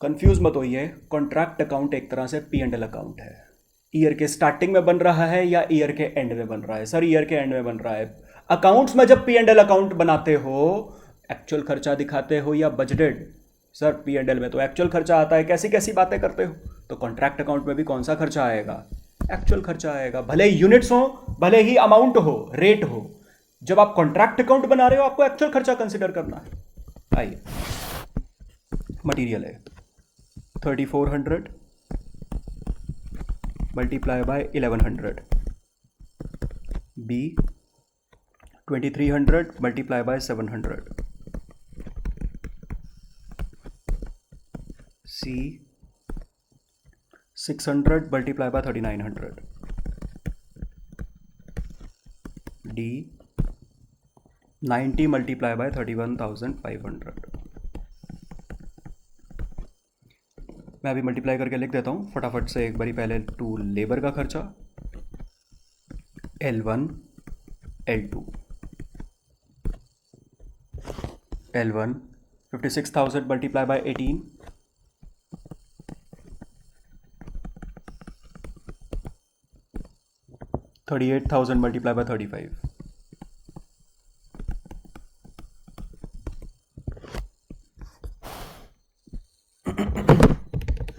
कंफ्यूज मत होइए, कॉन्ट्रैक्ट अकाउंट एक तरह से P&L अकाउंट है। ईयर के स्टार्टिंग में बन रहा है या ईयर के एंड में बन रहा है? सर ईयर के एंड में बन रहा है। अकाउंट्स में जब P&L अकाउंट बनाते हो, एक्चुअल खर्चा दिखाते हो या बजटेड? सर P&L में तो एक्चुअल खर्चा आता है, कैसी कैसी बातें करते हो? तो कॉन्ट्रैक्ट अकाउंट में भी कौन सा खर्चा आएगा? एक्चुअल खर्चा आएगा, भले ही यूनिट्स हो, भले ही अमाउंट हो, रेट हो। जब आप कॉन्ट्रैक्ट अकाउंट बना रहे हो आपको एक्चुअल खर्चा कंसिडर करना है। आइए, मटेरियल है 3,400 multiply by 1,100, B 2,300 multiply by 700, C 600 multiply by 3,900, D 90 multiply by 31,500। मैं अभी मल्टीप्लाई करके लिख देता हूँ फटाफट से एक बारी पहले। टू लेबर का खर्चा, L1 L2, L1 56,000 multiply by 18, 38,000 multiply by 35,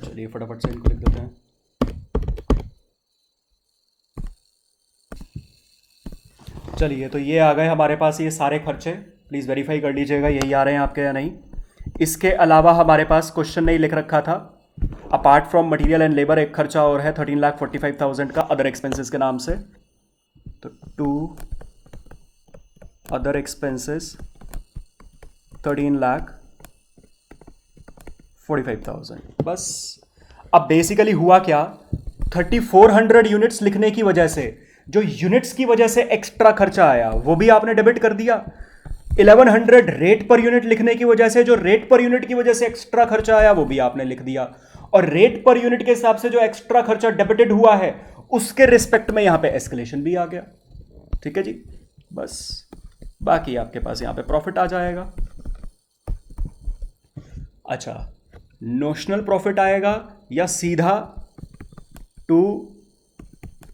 चलिए फटाफट से इनको लिख देते हैं। चलिए, तो ये आ गए हमारे पास ये सारे खर्चे, प्लीज़ वेरीफाई कर लीजिएगा यही आ रहे हैं आपके या नहीं। इसके अलावा हमारे पास क्वेश्चन नहीं लिख रखा था, apart from material and labour एक खर्चा और है 13,45,000 का अदर एक्सपेंसेस के नाम से। तो टू अदर एक्सपेंसेस 13,45,000 बस। अब बेसिकली हुआ क्या, 3400 यूनिट्स लिखने की वजह से जो यूनिट्स की वजह से एक्स्ट्रा खर्चा आया वो भी आपने डेबिट कर दिया। 1100 रेट पर यूनिट लिखने की वजह से जो रेट पर यूनिट की वजह से एक्स्ट्रा खर्चा आया वो भी आपने लिख दिया। और रेट पर यूनिट के हिसाब से जो एक्स्ट्रा खर्चा डेबिटेड हुआ है उसके रिस्पेक्ट में यहां पे एस्केलेशन भी आ गया। ठीक है जी, बस बाकी आपके पास यहां पे प्रॉफिट आ जाएगा। अच्छा, नोशनल प्रॉफिट आएगा या सीधा टू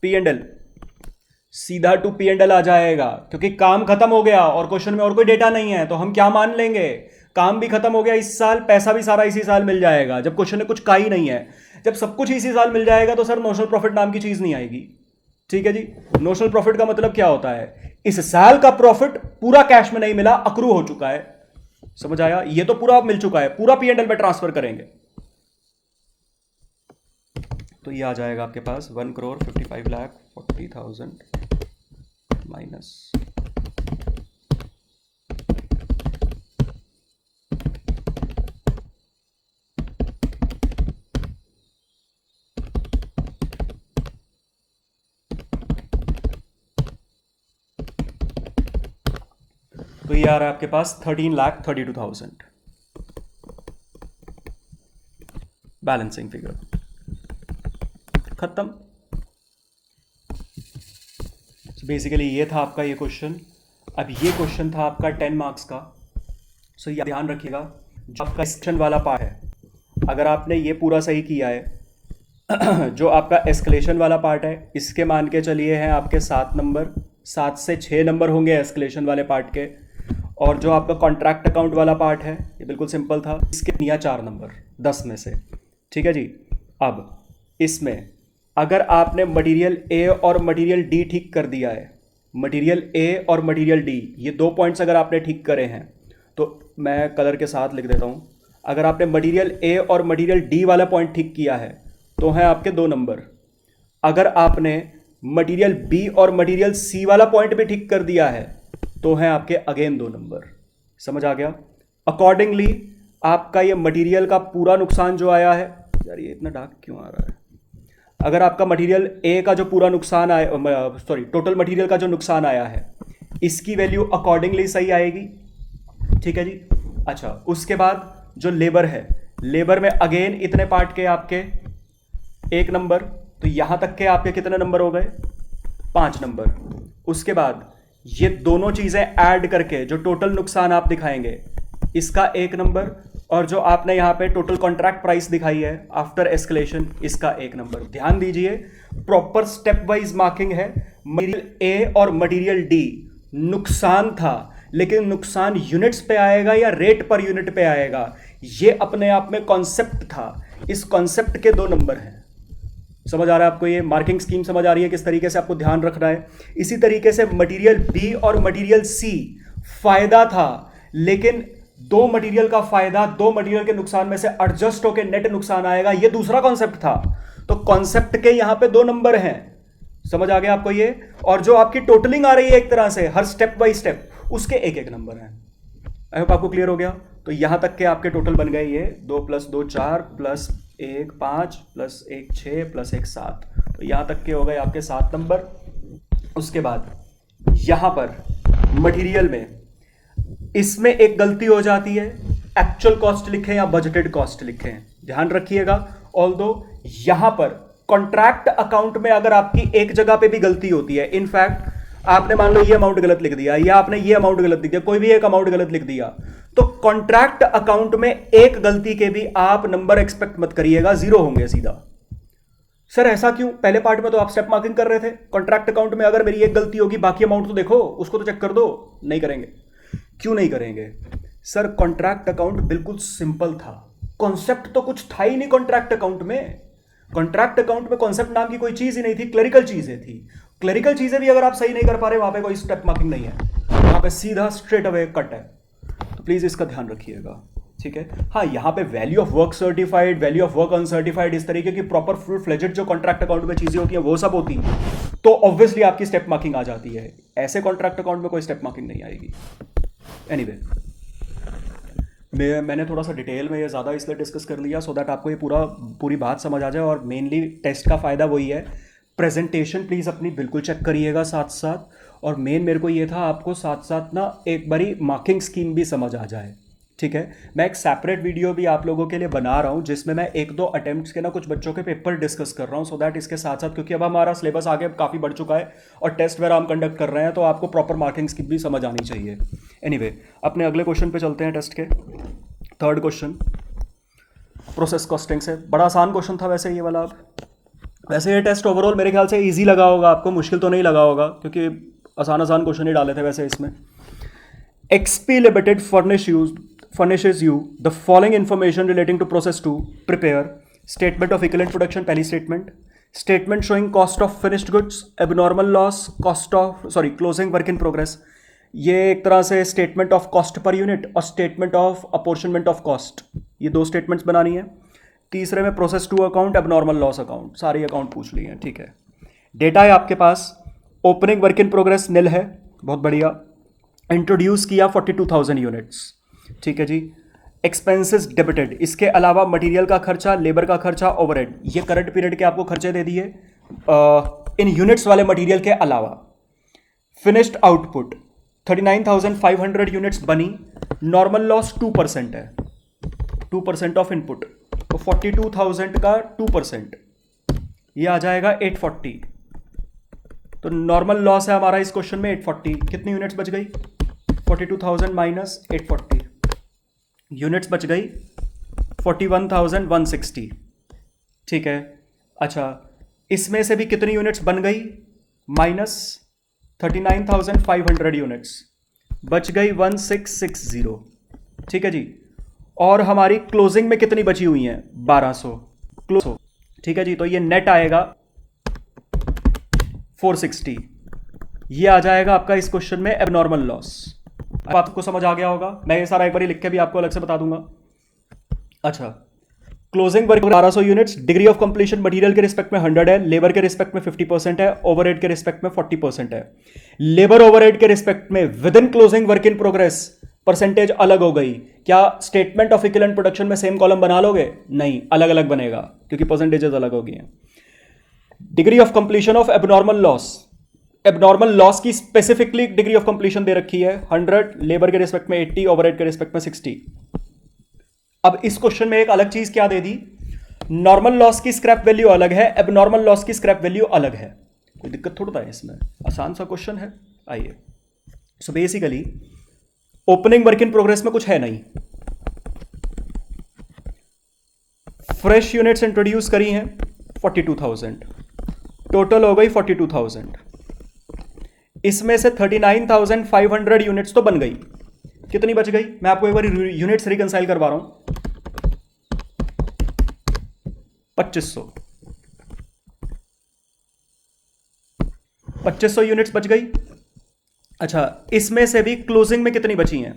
पी एंड एल? सीधा टू पी एंड एल आ जाएगा क्योंकि काम खत्म हो गया और क्वेश्चन में और कोई डेटा नहीं है, तो हम क्या मान लेंगे, काम भी खत्म हो गया इस साल, पैसा भी सारा इसी साल मिल जाएगा। जब क्वेश्चन में कुछ का ही नहीं है, जब सब कुछ इसी साल मिल जाएगा तो सर नोशनल प्रॉफिट नाम की चीज नहीं आएगी। ठीक है जी, नोशनल प्रॉफिट का मतलब क्या होता है, इस साल का प्रॉफिट पूरा कैश में नहीं मिला, अक्रू हो चुका है। समझ आया? ये तो पूरा मिल चुका है, पूरा पी एंड एल में ट्रांसफर करेंगे तो ये आ जाएगा आपके पास 1,55,40,000 माइनस तो ये आ रहा है आपके पास 13,32,000 बैलेंसिंग फिगर। खत्म। बेसिकली ये था आपका ये क्वेश्चन। अब ये क्वेश्चन था आपका 10 मार्क्स का। सो ये ध्यान रखिएगा, जो आपका एस्केलेशन वाला पार्ट है, अगर आपने ये पूरा सही किया है जो आपका एस्केलेशन वाला पार्ट है, इसके मान के चलिए हैं आपके 7 नंबर, 7 से 6 नंबर होंगे एस्केलेशन वाले पार्ट के। और जो आपका कॉन्ट्रैक्ट अकाउंट वाला पार्ट है ये बिल्कुल सिंपल था, इसके दिया 4 नंबर 10 में से। ठीक है जी। अब इसमें अगर आपने मटेरियल ए और मटेरियल डी ठीक कर दिया है, मटेरियल ए और मटेरियल डी ये 2 पॉइंट्स अगर आपने ठीक करे हैं, तो मैं कलर के साथ लिख देता हूँ। अगर आपने मटेरियल ए और मटेरियल डी वाला पॉइंट ठीक किया है तो हैं आपके 2 नंबर। अगर आपने मटेरियल बी और मटेरियल सी वाला पॉइंट भी ठीक कर दिया है तो हैं आपके अगेन 2 नंबर। समझ आ गया? अकॉर्डिंगली आपका ये मटेरियल का पूरा नुकसान जो आया है, यार ये इतना डार्क क्यों आ रहा है, अगर आपका मटेरियल ए का जो पूरा नुकसान आया, सॉरी टोटल मटेरियल का जो नुकसान आया है, इसकी वैल्यू अकॉर्डिंगली सही आएगी। ठीक है जी। अच्छा, उसके बाद जो लेबर है, लेबर में अगेन इतने पार्ट के आपके 1 नंबर, तो यहां तक के आपके कितने नंबर हो गए, 5 नंबर। उसके बाद ये दोनों चीजें ऐड करके जो टोटल नुकसान आप दिखाएंगे, इसका 1 नंबर, और जो आपने यहां पे टोटल कॉन्ट्रैक्ट प्राइस दिखाई है आफ्टर एस्केलेशन, इसका 1 नंबर। ध्यान दीजिए, प्रॉपर स्टेप वाइज मार्किंग है। मटेरियल ए और मटेरियल डी नुकसान था, लेकिन नुकसान यूनिट्स पे आएगा या रेट पर यूनिट पे आएगा, ये अपने आप में कॉन्सेप्ट था। इस कॉन्सेप्ट के 2 नंबर हैं। समझ आ रहा है आपको? ये मार्किंग स्कीम समझ आ रही है किस तरीके से आपको ध्यान रखना है? इसी तरीके से मटेरियल बी और मटेरियल सी फायदा था, लेकिन 2 मटेरियल का फायदा 2 मटेरियल के नुकसान में से एडजस्ट होकर नेट नुकसान आएगा, ये दूसरा कॉन्सेप्ट था। तो कॉन्सेप्ट के यहां पे 2 नंबर हैं। समझ आ गया आपको ये? और जो आपकी टोटलिंग आ रही है एक तरह से हर स्टेप बाय स्टेप, उसके 1-1 नंबर हैं। आई होप आपको क्लियर हो गया। तो यहां तक के आपके टोटल बन गए ये 2 + 2 4 + 1 5 + 1 6 + 1 7। तो यहां तक के हो गए आपके 7 नंबर। उसके बाद यहां पर मटेरियल में इसमें एक गलती हो जाती है, एक्चुअल कॉस्ट लिखें या बजटेड कॉस्ट लिखें, ध्यान रखिएगा। ऑल्दो यहां पर कॉन्ट्रैक्ट अकाउंट में अगर आपकी एक जगह पे भी गलती होती है, इनफैक्ट आपने मान लो ये अमाउंट गलत लिख दिया या आपने ये अमाउंट गलत लिख दिया, कोई भी एक अमाउंट गलत लिख दिया, तो कॉन्ट्रैक्ट अकाउंट में एक गलती के भी आप नंबर एक्सपेक्ट मत करिएगा, 0 होंगे सीधा। सर ऐसा क्यों? पहले पार्ट में तो आप स्टेप मार्किंग कर रहे थे। कॉन्ट्रैक्ट अकाउंट में अगर मेरी एक गलती होगी, बाकी अमाउंट तो देखो, उसको तो चेक कर दो। नहीं करेंगे। क्यों नहीं करेंगे? सर कॉन्ट्रैक्ट अकाउंट बिल्कुल सिंपल था, कॉन्सेप्ट तो कुछ था ही नहीं कॉन्ट्रैक्ट अकाउंट में। कॉन्ट्रैक्ट अकाउंट में कॉन्सेप्ट नाम की कोई चीज ही नहीं थी, क्लरिकल चीजें थी। क्लरिकल चीजें भी अगर आप सही नहीं कर पा रहे, वहां पे कोई स्टेप मार्किंग नहीं है, वहां पे सीधा स्ट्रेट अवे कट है। तो प्लीज इसका ध्यान रखिएगा। ठीक है। हाँ, यहाँ पे value of work certified, value of work uncertified, इस तरीके की प्रॉपर फुल फ्लेजेड जो कॉन्ट्रैक्ट अकाउंट में चीजें होती हैं वो सब होती हैं, तो ऑब्वियसली आपकी स्टेप मार्किंग आ जाती है। ऐसे कॉन्ट्रैक्ट अकाउंट में कोई स्टेप मार्किंग नहीं आएगी। एनीवे, मैंने थोड़ा सा डिटेल में ये ज़्यादा इसलिए डिस्कस कर लिया सो दैट आपको ये पूरी बात समझ आ जाए। और मेनली टेस्ट का फ़ायदा वही है। प्रेजेंटेशन प्लीज़ अपनी बिल्कुल चेक करिएगा साथ साथ। और मेन मेरे को ये था आपको साथ साथ ना एक बारी मार्किंग स्कीम भी समझ आ जाए। ठीक है, मैं एक सेपरेट वीडियो भी आप लोगों के लिए बना रहा हूँ जिसमें मैं एक दो अटेम्प्ट्स के ना कुछ बच्चों के पेपर डिस्कस कर रहा हूँ सो दैट इसके साथ साथ, क्योंकि अब हमारा सिलेबस आगे काफ़ी बढ़ चुका है और टेस्ट वगैरह हम कंडक्ट कर रहे हैं तो आपको प्रॉपर मार्किंग स्कीम भी समझ आनी चाहिए। एनीवे, अपने अगले क्वेश्चन पे चलते हैं टेस्ट के। थर्ड क्वेश्चन प्रोसेस कॉस्टिंग से, बड़ा आसान क्वेश्चन था वैसे ये वाला। अब वैसे ये टेस्ट ओवरऑल मेरे ख्याल से इजी लगा होगा आपको, मुश्किल तो नहीं लगा होगा क्योंकि आसान आसान क्वेश्चन ही डाले थे वैसे इसमें। XP Limited furnishes you the following information relating to process to prepare statement of equivalent production, पहली statement showing cost of finished goods, abnormal loss, closing work in progress। ये एक तरह से statement of cost per unit और statement of apportionment of cost, ये दो statements बनानी है। तीसरे में process to account, abnormal loss account, सारे अकाउंट पूछ लिए हैं। ठीक है, डेटा है आपके पास। Opening work in progress nil है, बहुत बढ़िया। इंट्रोड्यूस किया 42,000 यूनिट्स। ठीक है जी। एक्सपेंसेस डेबिटेड, इसके अलावा मटेरियल का खर्चा, लेबर का खर्चा, ओवरहेड, ये करंट पीरियड के आपको खर्चे दे दिए इन यूनिट्स वाले मटेरियल के अलावा। फिनिश्ड आउटपुट 39,500 यूनिट्स बनी। नॉर्मल लॉस 2% है, 2% ऑफ इनपुट, तो 42,000 का 2% ये आ जाएगा 840। तो नॉर्मल लॉस है हमारा इस क्वेश्चन में 840। कितनी यूनिट्स बच गई? 42,000 माइनस 840, यूनिट्स बच गई 41,160। ठीक है, अच्छा इसमें से भी कितनी यूनिट्स बन गई? माइनस 39,500 यूनिट्स, बच गई 1660। ठीक है जी। और हमारी क्लोजिंग में कितनी बची हुई हैं? 1200 क्लोज। ठीक है जी, तो ये नेट आएगा 460। ये आ जाएगा आपका इस क्वेश्चन में एबनॉर्मल लॉस। अब आपको समझ आ गया होगा, मैं ये सारा एक बार लिख के भी आपको अलग से बता दूंगा। अच्छा, closing work 1200 units, degree of completion material के रिस्पेक्ट में 100 है, लेबर के रिस्पेक्ट में 50% है, ओवरहेड के रिस्पेक्ट में 40% है। लेबर ओवरहेड के रिस्पेक्ट में with in closing work in progress percentage अलग हो गई। क्या स्टेटमेंट ऑफ इक्विवेलेंट प्रोडक्शन में सेम कॉलम बना लोगे? नहीं, अलग अलग बनेगा क्योंकि परसेंटेजेस अलग हो गई हैं। Degree of completion of abnormal loss, abnormal loss की स्पेसिफिकली डिग्री ऑफ कंप्लीशन दे रखी है 100, लेबर के रिस्पेक्ट में 80, ओवरहेड के रिस्पेक्ट में 60। अब इस क्वेश्चन में एक अलग चीज क्या दे दी? नॉर्मल लॉस की स्क्रैप वैल्यू अलग है, एबनॉर्मल लॉस की स्क्रैप वैल्यू अलग है। कोई दिक्कत थोड़ा है इसमें, आसान सा क्वेश्चन है। आइए, so basically opening work in progress में कुछ है नहीं, फ्रेश यूनिट्स इंट्रोड्यूस करी हैं 42,000, टोटल हो गई 42,000। इसमें से 39,500 यूनिट्स तो बन गई। कितनी बच गई? मैं आपको एक बार यूनिट्स रिकंसाइल करवा रहा हूं। 2500 यूनिट्स बच गई। अच्छा, इसमें से भी क्लोजिंग में कितनी बची हैं?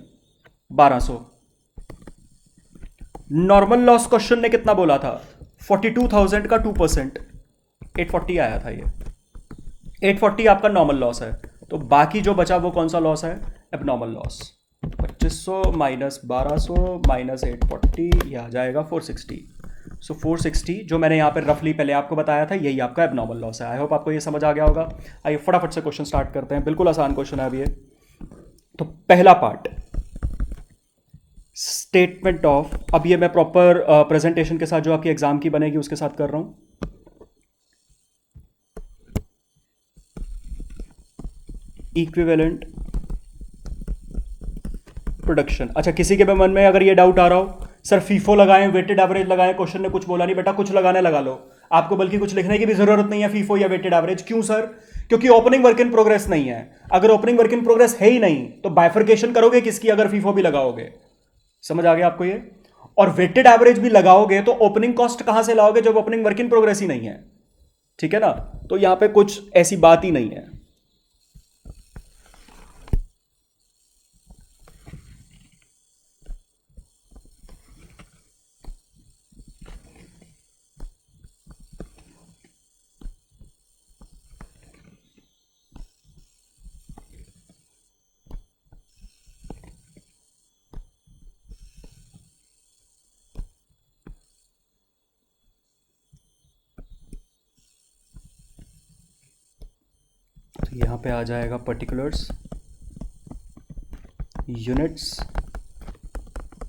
1200। नॉर्मल लॉस क्वेश्चन ने कितना बोला था? 42,000 का 2%, 840 आया था। ये 840 आपका नॉर्मल लॉस है, तो बाकी जो बचा वो कौन सा लॉस है? Abnormal loss. 2500 माइनस 1200 माइनस 840, यह आ जाएगा 460। सो 460 जो मैंने यहाँ पे रफली पहले आपको बताया था, यही आपका एबनॉर्मल लॉस है। आई होप आपको ये समझ आ गया होगा। आइए फटाफट से क्वेश्चन स्टार्ट करते हैं, बिल्कुल आसान क्वेश्चन है अब ये। तो पहला पार्ट स्टेटमेंट ऑफ, अब ये मैं प्रॉपर प्रेजेंटेशन के साथ जो आपकी एग्जाम की बनेगी उसके साथ कर रहा हूं। Equivalent production. अच्छा, किसी के भी मन में अगर ये डाउट आ रहा हो सर फीफो लगाएं, वेटेड एवरेज लगाएं, क्वेश्चन ने कुछ बोला नहीं, बेटा कुछ लगाने लगा लो, आपको बल्कि कुछ लिखने की भी जरूरत नहीं है फीफो या वेटेड एवरेज। क्यों सर? क्योंकि ओपनिंग वर्क इन प्रोग्रेस नहीं है। अगर ओपनिंग वर्क इन प्रोग्रेस है ही नहीं तो बाइफर्केशन करोगे किसकी अगर फीफो भी लगाओगे? समझ आ गया आपको ये? और वेटेड एवरेज भी लगाओगे तो ओपनिंग कॉस्ट कहां से लाओगे जब ओपनिंग वर्क इन प्रोग्रेस ही नहीं है? ठीक है ना? तो यहां पे कुछ ऐसी बात ही नहीं है। तो यहाँ पे आ जाएगा particulars, units,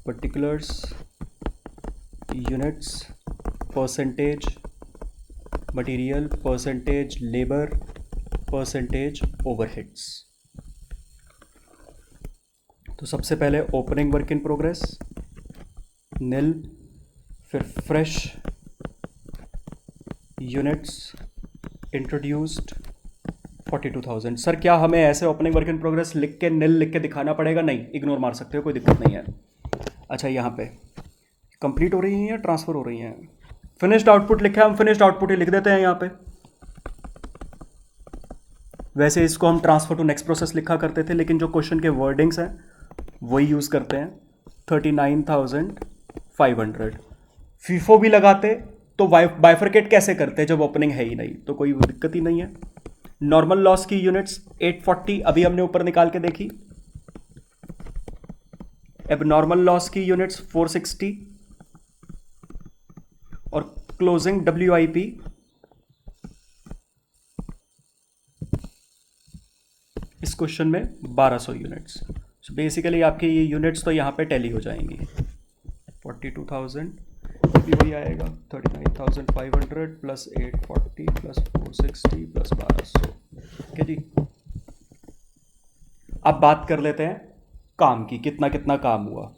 particulars, units, percentage material, percentage labour, percentage overheads. तो सबसे पहले ओपनिंग वर्क इन प्रोग्रेस निल, फिर फ्रेश यूनिट्स इंट्रोड्यूस्ड 42,000। सर क्या हमें ऐसे ओपनिंग वर्क इन प्रोग्रेस लिख के निल लिख के दिखाना पड़ेगा? नहीं, इग्नोर मार सकते हो, कोई दिक्कत नहीं है। अच्छा, यहाँ पे कंप्लीट हो रही हैं या ट्रांसफर हो रही हैं? फिनिश्ड आउटपुट लिखा है, हम फिनिश्ड आउटपुट ही लिख देते हैं यहाँ पे। वैसे इसको हम ट्रांसफर टू नेक्स्ट प्रोसेस लिखा करते थे, लेकिन जो क्वेश्चन के वर्डिंग्स हैं वही यूज़ करते हैं। 39,500। फीफो भी लगाते तो बाइफरकेट कैसे करते जब ओपनिंग है ही नहीं, तो कोई दिक्कत ही नहीं है। नॉर्मल लॉस की यूनिट्स 840 अभी हमने ऊपर निकाल के देखी। अब नॉर्मल लॉस की यूनिट्स 460 और क्लोजिंग WIP इस क्वेश्चन में 1200 यूनिट्स। सो बेसिकली आपकी ये यूनिट्स तो यहाँ पे टैली हो जाएंगी। 42,000 भी वही आएगा, 39,500 प्लस 840 प्लस 460 प्लस 1200। ओके जी, अब बात कर लेते हैं काम की, कितना कितना काम हुआ।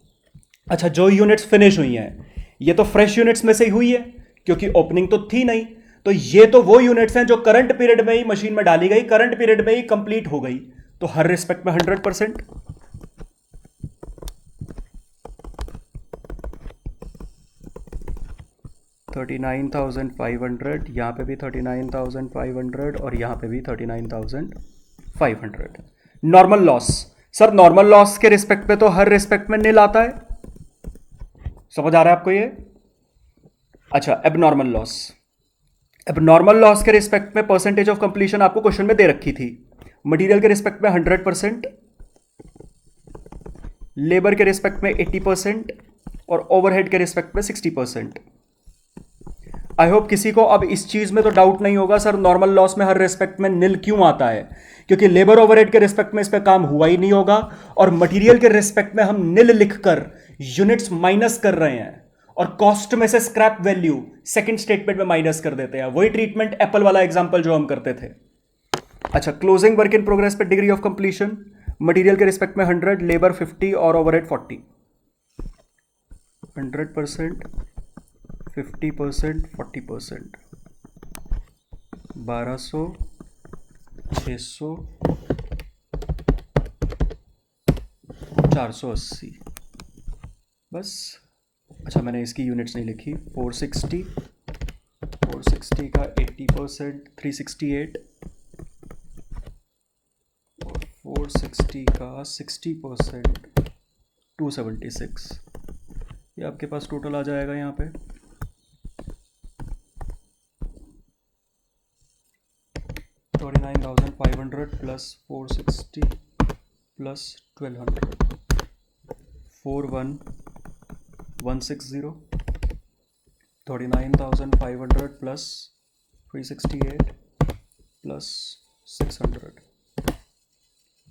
अच्छा, जो यूनिट्स फिनिश हुई हैं ये तो फ्रेश यूनिट्स में से ही हुई है, क्योंकि ओपनिंग तो थी नहीं। तो ये तो वो यूनिट्स हैं जो करंट पीरियड में ही मशीन में डाली गई, करंट पीरियड में ही कंप्लीट हो गई, तो हर रिस्पेक्ट में 100%। $39,500, यहाँ पे भी 39,500 और यहाँ पे भी 39,500। Normal loss, sir normal loss के रिस्पेक्ट पे तो हर रिस्पेक्ट में निल आता है, समझ आ रहा है आपको ये? अच्छा, एबनॉर्मल लॉस, एबनॉर्मल लॉस के रिस्पेक्ट में परसेंटेज ऑफ कंप्लीशन आपको क्वेश्चन में दे रखी थी। मटेरियल के रिस्पेक्ट में 100%, लेबर के रिस्पेक्ट में 80% और ओवरहेड के रिस्पेक्ट में 60%। आई होप किसी को अब इस चीज में तो डाउट नहीं होगा सर नॉर्मल लॉस में हर रिस्पेक्ट में निल क्यों आता है, क्योंकि लेबर ओवरहेड के रिस्पेक्ट में इस पे काम हुआ ही नहीं होगा, और मटेरियल के रिस्पेक्ट में हम निल लिखकर यूनिट्स माइनस कर रहे हैं, और कॉस्ट में से स्क्रैप वैल्यू सेकंड स्टेटमेंट में माइनस कर देते हैं। वही ट्रीटमेंट एप्पल वाला एग्जांपल जो हम करते थे। अच्छा, क्लोजिंग वर्क इन प्रोग्रेस पे डिग्री ऑफ कंप्लीशन मटेरियल के रिस्पेक्ट में 100, लेबर 50 और ओवरहेड 40। 100%, 50%, 40%, 1200, 600, 480 बस। अच्छा, मैंने इसकी यूनिट्स नहीं लिखी। 460 का 80%, 368 और 460 का 60%, 276। ये आपके पास टोटल आ जाएगा यहाँ पे 39,500 plus 460 plus 1200, 41,160। 39,500 plus 368 plus 600,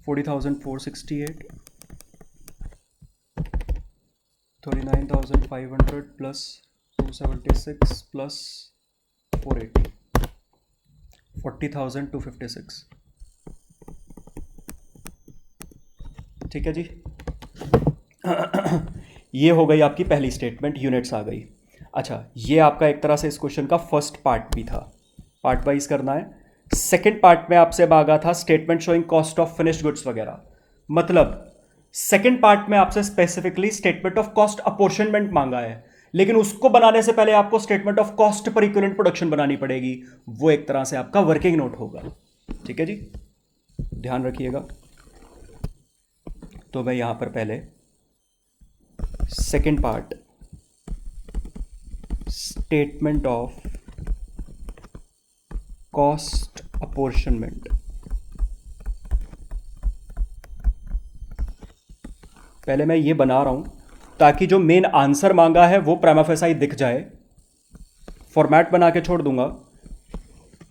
40,468। 39,500 plus 276 plus 480, 40,256। ठीक है जी। ये हो गई आपकी पहली स्टेटमेंट, यूनिट्स आ गई। अच्छा, ये आपका एक तरह से इस क्वेश्चन का फर्स्ट पार्ट भी था, पार्ट वाइज करना है। सेकंड पार्ट में आपसे मांगा था statement showing cost of finished goods वगैरह, मतलब सेकंड पार्ट में आपसे specifically statement of cost apportionment मांगा है, लेकिन उसको बनाने से पहले आपको स्टेटमेंट ऑफ कॉस्ट पर इक्विवेलेंट प्रोडक्शन बनानी पड़ेगी। वो एक तरह से आपका वर्किंग नोट होगा। ठीक है जी, ध्यान रखिएगा। तो मैं यहां पर पहले second part statement of cost apportionment, पहले मैं ये बना रहा हूं ताकि जो मेन आंसर मांगा है वो प्राइमा फेसाई दिख जाए। फॉर्मेट बना के छोड़ दूंगा,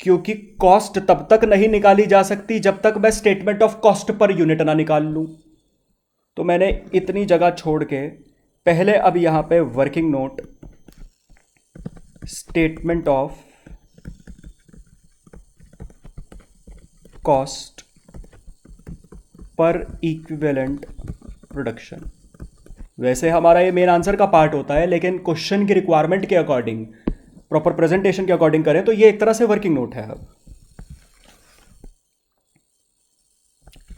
क्योंकि कॉस्ट तब तक नहीं निकाली जा सकती जब तक मैं statement of cost per unit ना निकाल लूं। तो मैंने इतनी जगह छोड़ के पहले अब यहां पे working note statement of cost पर इक्विवेलेंट प्रोडक्शन। वैसे हमारा ये मेन आंसर का पार्ट होता है, लेकिन क्वेश्चन की रिक्वायरमेंट के अकॉर्डिंग, प्रॉपर प्रेजेंटेशन के अकॉर्डिंग करें तो ये एक तरह से वर्किंग नोट है। अब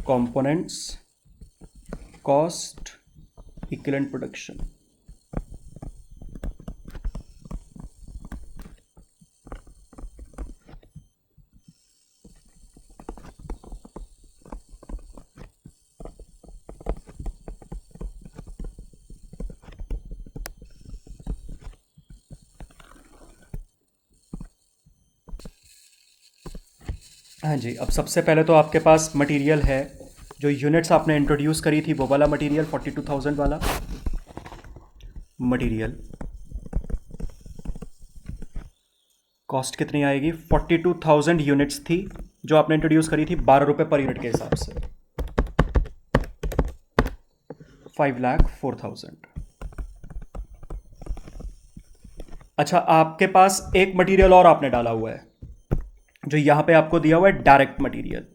कंपोनेंट्स कॉस्ट इक्विवेलेंट प्रोडक्शन। हाँ जी, अब सबसे पहले तो आपके पास मटेरियल है, जो यूनिट्स आपने इंट्रोड्यूस करी थी वो वाला मटेरियल 42,000 वाला मटेरियल। कॉस्ट कितनी आएगी? 42,000 यूनिट्स थी जो आपने इंट्रोड्यूस करी थी 12 रुपये पर यूनिट के हिसाब से, 5,04,000। अच्छा, आपके पास एक मटेरियल और आपने डाला हुआ है जो यहां पे आपको दिया हुआ है डायरेक्ट मटेरियल।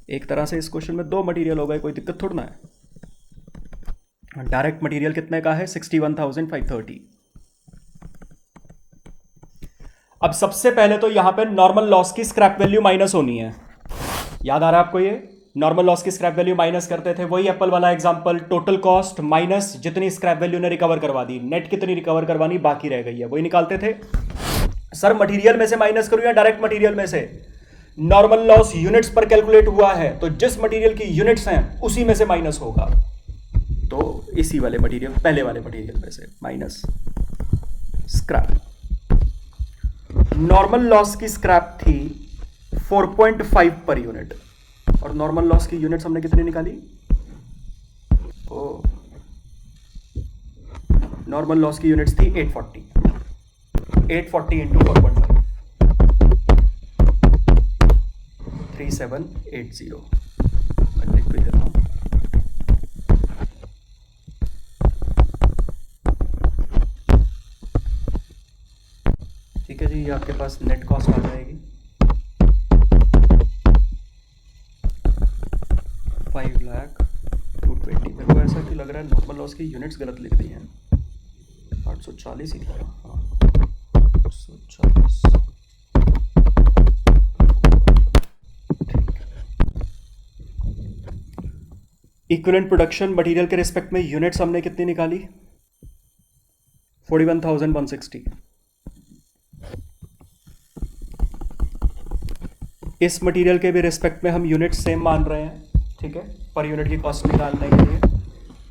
एक तरह से इस क्वेश्चन में दो मटेरियल हो गए, कोई दिक्कत थोड़ा ना है। डायरेक्ट मटेरियल कितने का है? 61,530। अब सबसे पहले तो यहां पे नॉर्मल लॉस की स्क्रैप वैल्यू माइनस होनी है। याद आ रहा है आपको? ये नॉर्मल लॉस की स्क्रैप वैल्यू माइनस करते थे, वही एप्पल वाला एग्जांपल, टोटल कॉस्ट माइनस जितनी स्क्रैप वैल्यू ने रिकवर करवा दी, नेट कितनी रिकवर करवानी बाकी रह गई है, वही निकालते थे। सर मटेरियल में से माइनस करूं या डायरेक्ट मटेरियल में से? नॉर्मल लॉस यूनिट्स पर कैलकुलेट हुआ है तो जिस मटेरियल की यूनिट्स हैं उसी में से माइनस होगा। तो इसी वाले मटेरियल, पहले वाले मटेरियल में से माइनस स्क्रैप। नॉर्मल लॉस की स्क्रैप थी 4.5 पर यूनिट, और नॉर्मल लॉस की यूनिट्स हमने कितनी निकाली? नॉर्मल लॉस की यूनिट्स थी 840 इंटू 4.5, 3780। मैं लिख भी देता हूं। ठीक है जी, ये आपके पास नेट कॉस्ट आ जाएगी 5,02,20। मेरे को ऐसा क्यों लग रहा है नॉर्मल लॉस की यूनिट्स गलत लिख दी हैं, 840 ही था। हाँ, 840। इक्विवेलेंट प्रोडक्शन मटेरियल के रिस्पेक्ट में यूनिट्स हमने कितनी निकाली? 41,160। इस मटेरियल के भी रिस्पेक्ट में हम यूनिट सेम मान रहे हैं, ठीक है, पर यूनिट की कॉस्ट निकालने के लिए,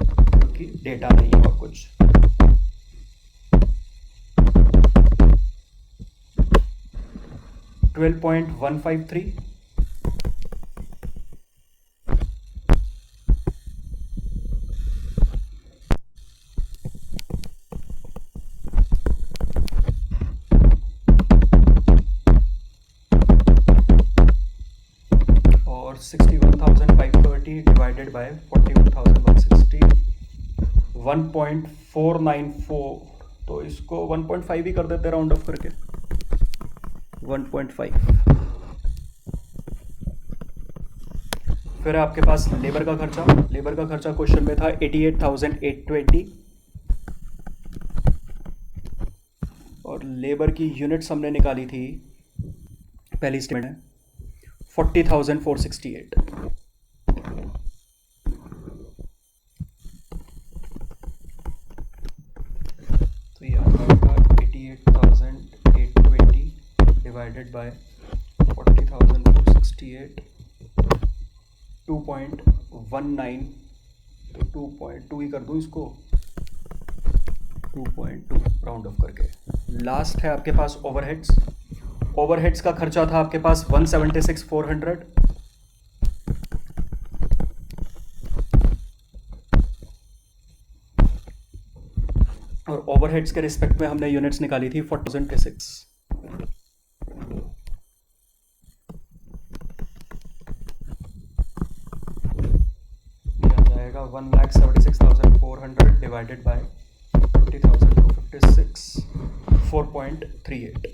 क्योंकि डेटा नहीं है और कुछ। $12.153। और 61,530 डिवाइडेड बाय 41,160, 1.494। तो इसको 1.5 ही कर देते राउंड ऑफ करके, 1.5। फिर आपके पास लेबर का खर्चा। लेबर का खर्चा क्वेश्चन में था 88,820, और लेबर की यूनिट्स हमने निकाली थी, पहली स्टेटमेंट है 40,468। तो ये आपका 88,820 डिवाइडेड बाय 40,468, 2.19। तो 2.2 ही कर दूं इसको, 2.2 राउंड ऑफ करके। लास्ट है आपके पास ओवरहेड्स। ओवरहेड्स का खर्चा था आपके पास 176,400, और ओवरहेड्स के रिस्पेक्ट में हमने यूनिट्स निकाली थी 40,006। 1,76,400 डिवाइडेड बाय 20,256, 4.38।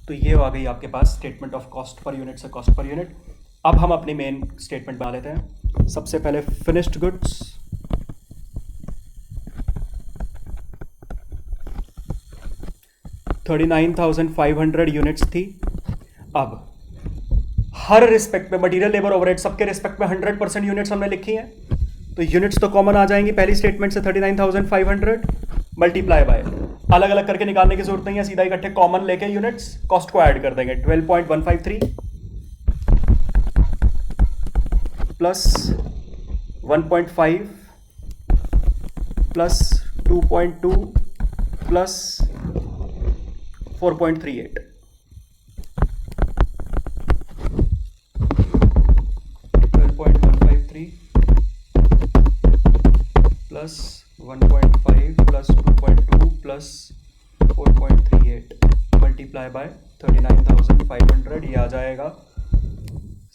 तो ये आ गई आपके पास statement of cost per unit से कॉस्ट पर यूनिट। अब हम अपनी मेन स्टेटमेंट बना लेते हैं। सबसे पहले फिनिश्ड गुड्स, $39,500 यूनिट्स थी। अब हर रिस्पेक्ट में मटेरियल, लेबर, ओवरहेड सबके रिस्पेक्ट में 100% यूनिट्स हमने लिखी हैं, तो यूनिट्स तो कॉमन आ जाएंगी पहली स्टेटमेंट से। 39,500 मल्टीप्लाई बाय, अलग अलग करके निकालने की जरूरत नहीं है, सीधा इकट्ठे कॉमन लेके यूनिट्स कॉस्ट को ऐड कर देंगे। 12.153 plus 1.5 plus 2.2 plus 4.38, 12.153 plus 1.5 plus 2.2 plus 4.38 multiply by 39,500, ये आ जाएगा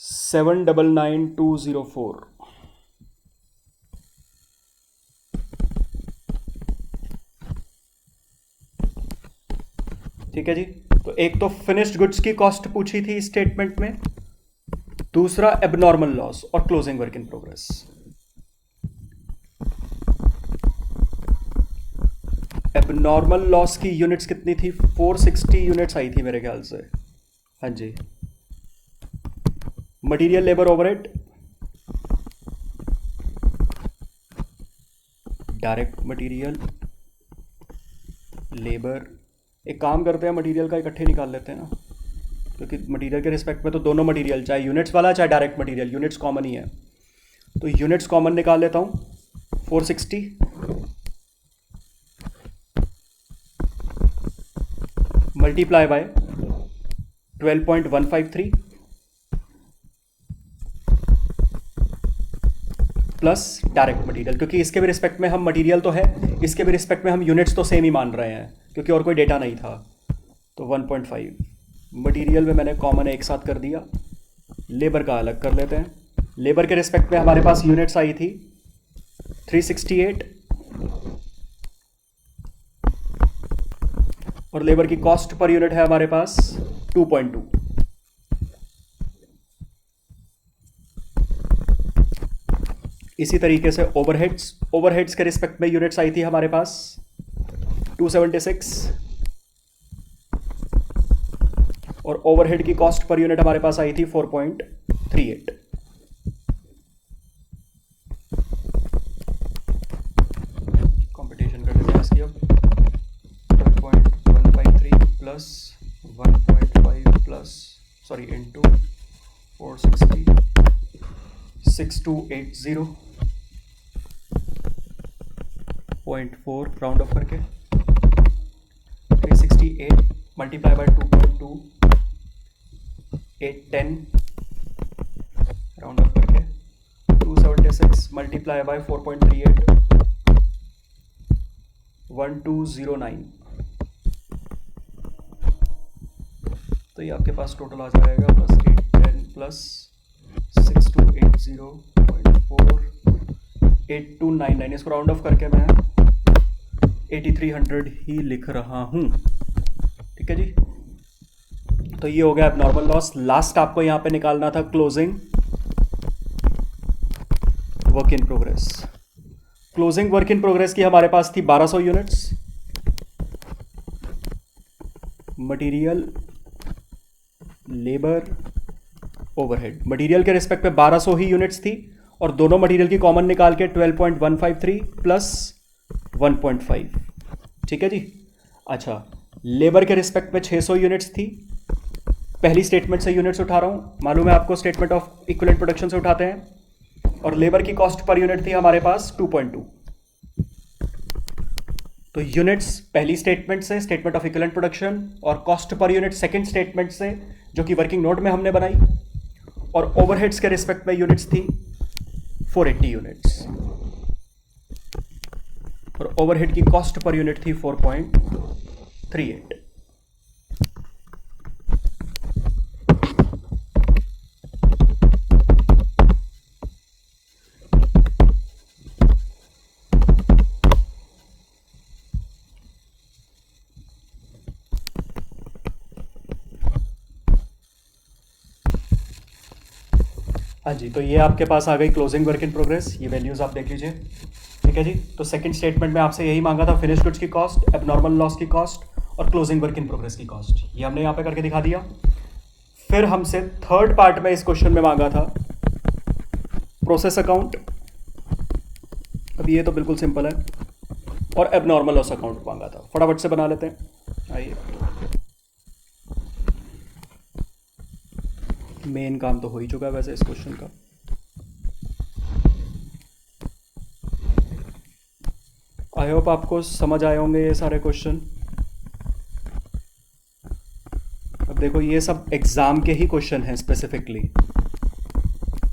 799,204। ठीक है जी। तो एक तो फिनिश्ड गुड्स की कॉस्ट पूछी थी स्टेटमेंट में, दूसरा एबनॉर्मल लॉस और closing work in progress. Abnormal loss की यूनिट्स कितनी थी? 460 यूनिट्स आई थी मेरे ख्याल से। हाँ जी। Material, labour, overhead, direct material, labour, एक काम करते हैं मटेरियल का इकट्ठे निकाल लेते हैं ना, क्योंकि मटेरियल के रिस्पेक्ट में तो दोनों मटेरियल, चाहे यूनिट्स वाला चाहे डायरेक्ट मटेरियल, यूनिट्स कॉमन ही है, तो यूनिट्स कॉमन निकाल लेता हूं। 460 multiply by 12.153 plus direct material, क्योंकि इसके भी रिस्पेक्ट में हम मटेरियल तो है, इसके भी रिस्पेक्ट में हम यूनिट्स तो सेम ही मान रहे हैं क्योंकि और कोई डेटा नहीं था। तो 1.5 मटेरियल में मैंने कॉमन एक साथ कर दिया, लेबर का अलग कर लेते हैं। लेबर के रिस्पेक्ट में हमारे पास यूनिट्स आई थी 368 और लेबर की कॉस्ट पर यूनिट है हमारे पास 2.2। इसी तरीके से ओवरहेड्स के रिस्पेक्ट में यूनिट्स आई थी हमारे पास 276 और ओवरहेड की कॉस्ट पर यूनिट हमारे पास आई थी 4.38। कंपटीशन का डिफरेंस किया 12.153 plus 1.5 plus into 460 6280.4 round of करके 368 मल्टीप्लाई बाय 2.2 810 राउंड ऑफ करके 276 मल्टीप्लाई बाय 4.38 1209। तो ये आपके पास टोटल आ जाएगा बस 810 प्लस 6280.4 8299। इसको राउंड ऑफ करके मैं 8300 ही लिख रहा हूं। ठीक है जी। तो ये हो गया एबनॉर्मल लॉस। लास्ट आपको यहां पे निकालना था closing work in progress. Closing work in progress की हमारे पास थी 1200 units. Material, labour, overhead, material के रिस्पेक्ट पे 1200 ही यूनिट्स थी और दोनों मटेरियल की कॉमन निकाल के 12.153 प्लस 1.5। ठीक है जी। अच्छा, लेबर के रिस्पेक्ट पे 600 यूनिट्स थी। पहली स्टेटमेंट से यूनिट्स उठा रहा हूं, मालूम है आपको स्टेटमेंट ऑफ इक्विवेलेंट प्रोडक्शन से उठाते हैं। और लेबर की कॉस्ट पर यूनिट थी हमारे पास 2.2। तो यूनिट्स पहली स्टेटमेंट से, स्टेटमेंट ऑफ इक्विवेलेंट प्रोडक्शन, और cost per unit second statement से जो कि वर्किंग नोट में हमने बनाई। और ओवरहेड्स के रिस्पेक्ट में यूनिट्स थी 480 यूनिट्स और ओवरहेड की कॉस्ट पर यूनिट थी 4.38। हाँ जी, तो ये आपके पास आ गई क्लोजिंग वर्क इन प्रोग्रेस, ये वैल्यूज़ आप देख लीजिए। ठीक है जी, तो सेकंड स्टेटमेंट में आपसे यही मांगा था, फिनिश गुड्स की कॉस्ट, एबनॉर्मल लॉस की कॉस्ट और क्लोजिंग वर्क इन प्रोग्रेस की कॉस्ट, ये हमने यहाँ पे करके दिखा दिया। फिर हमसे थर्ड पार्ट में इस क्वेश्चन में मांगा था प्रोसेस अकाउंट, अब ये तो बिल्कुल सिंपल है, और एबनॉर्मल लॉस अकाउंट मांगा था। फटाफट से बना लेते हैं, आइए। मेन काम तो हो ही चुका है वैसे इस क्वेश्चन का। आई होप आपको समझ आए होंगे ये सारे क्वेश्चन। अब देखो ये सब एग्ज़ाम के ही क्वेश्चन हैं स्पेसिफिकली,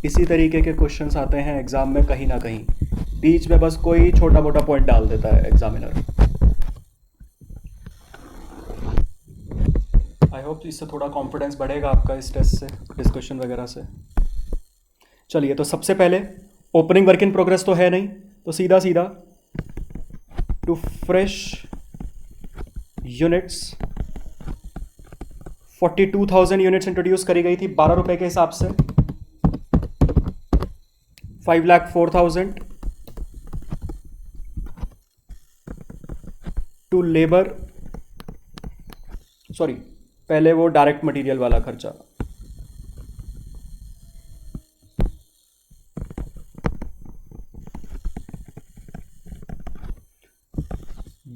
इसी तरीके के क्वेश्चंस आते हैं एग्ज़ाम में कहीं ना कहीं, बीच में बस कोई छोटा मोटा पॉइंट डाल देता है एग्जामिनर। आई होप इससे थोड़ा कॉन्फिडेंस बढ़ेगा आपका इस टेस्ट से, डिस्कशन वगैरह से। चलिए, तो सबसे पहले ओपनिंग वर्क इन प्रोग्रेस तो है नहीं, तो सीधा सीधा two fresh units 42,000 units introduce करी गई थी 12 रुपए के हिसाब से, 5,04,000 टू लेबर, सॉरी पहले वो डायरेक्ट मटेरियल वाला खर्चा,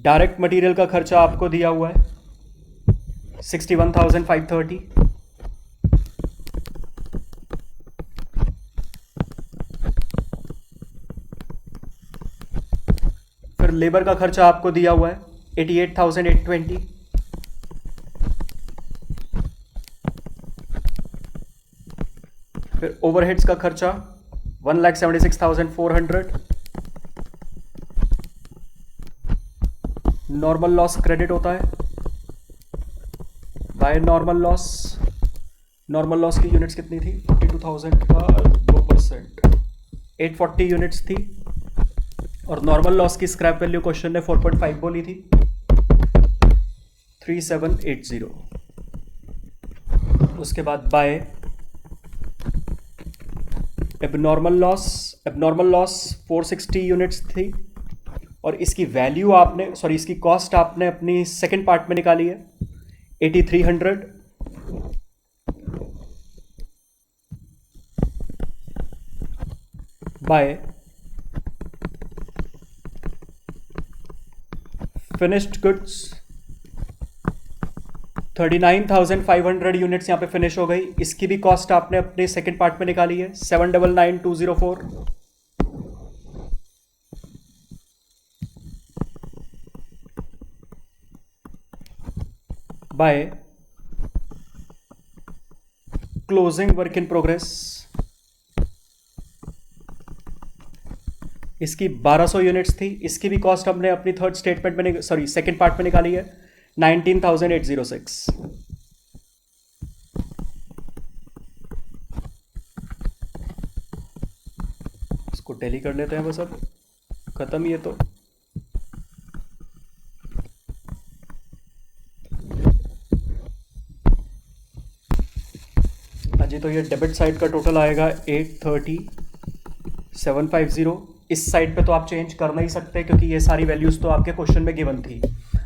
डायरेक्ट मटेरियल का खर्चा आपको दिया हुआ है 61,530, फिर लेबर का खर्चा आपको दिया हुआ है 88,820, फिर ओवरहेड्स का खर्चा 1,76,400, नॉर्मल लॉस क्रेडिट होता है by normal loss. Normal loss की यूनिट्स कितनी थी? 42,000 का 2%, 840 यूनिट्स थी, और नॉर्मल लॉस की स्क्रैप वैल्यू क्वेश्चन ने 4.5 बोली थी, 3780। उसके बाद बाय एबनॉर्मल लॉस 460 यूनिट्स थी, और इसकी वैल्यू आपने, सॉरी इसकी कॉस्ट आपने अपनी सेकंड पार्ट में निकाली है 8300, बाय फिनिश्ड गुड्स 39,500 यूनिट्स यहां पे फिनिश हो गई, इसकी भी कॉस्ट आपने अपने सेकंड पार्ट में निकाली है 799,204, by closing work in progress, इसकी 1200 यूनिट्स थी, इसकी भी कॉस्ट हमने अपनी थर्ड स्टेटमेंट में, सॉरी सेकंड पार्ट में निकाली है 19,806। इसको टैली कर लेते हैं बस, अब खत्म ये तो। हाँ जी, तो ये डेबिट साइड का टोटल आएगा 830,750। इस साइड पे तो आप चेंज कर नहीं सकते क्योंकि ये सारी वैल्यूज़ तो आपके क्वेश्चन में गिवन थी।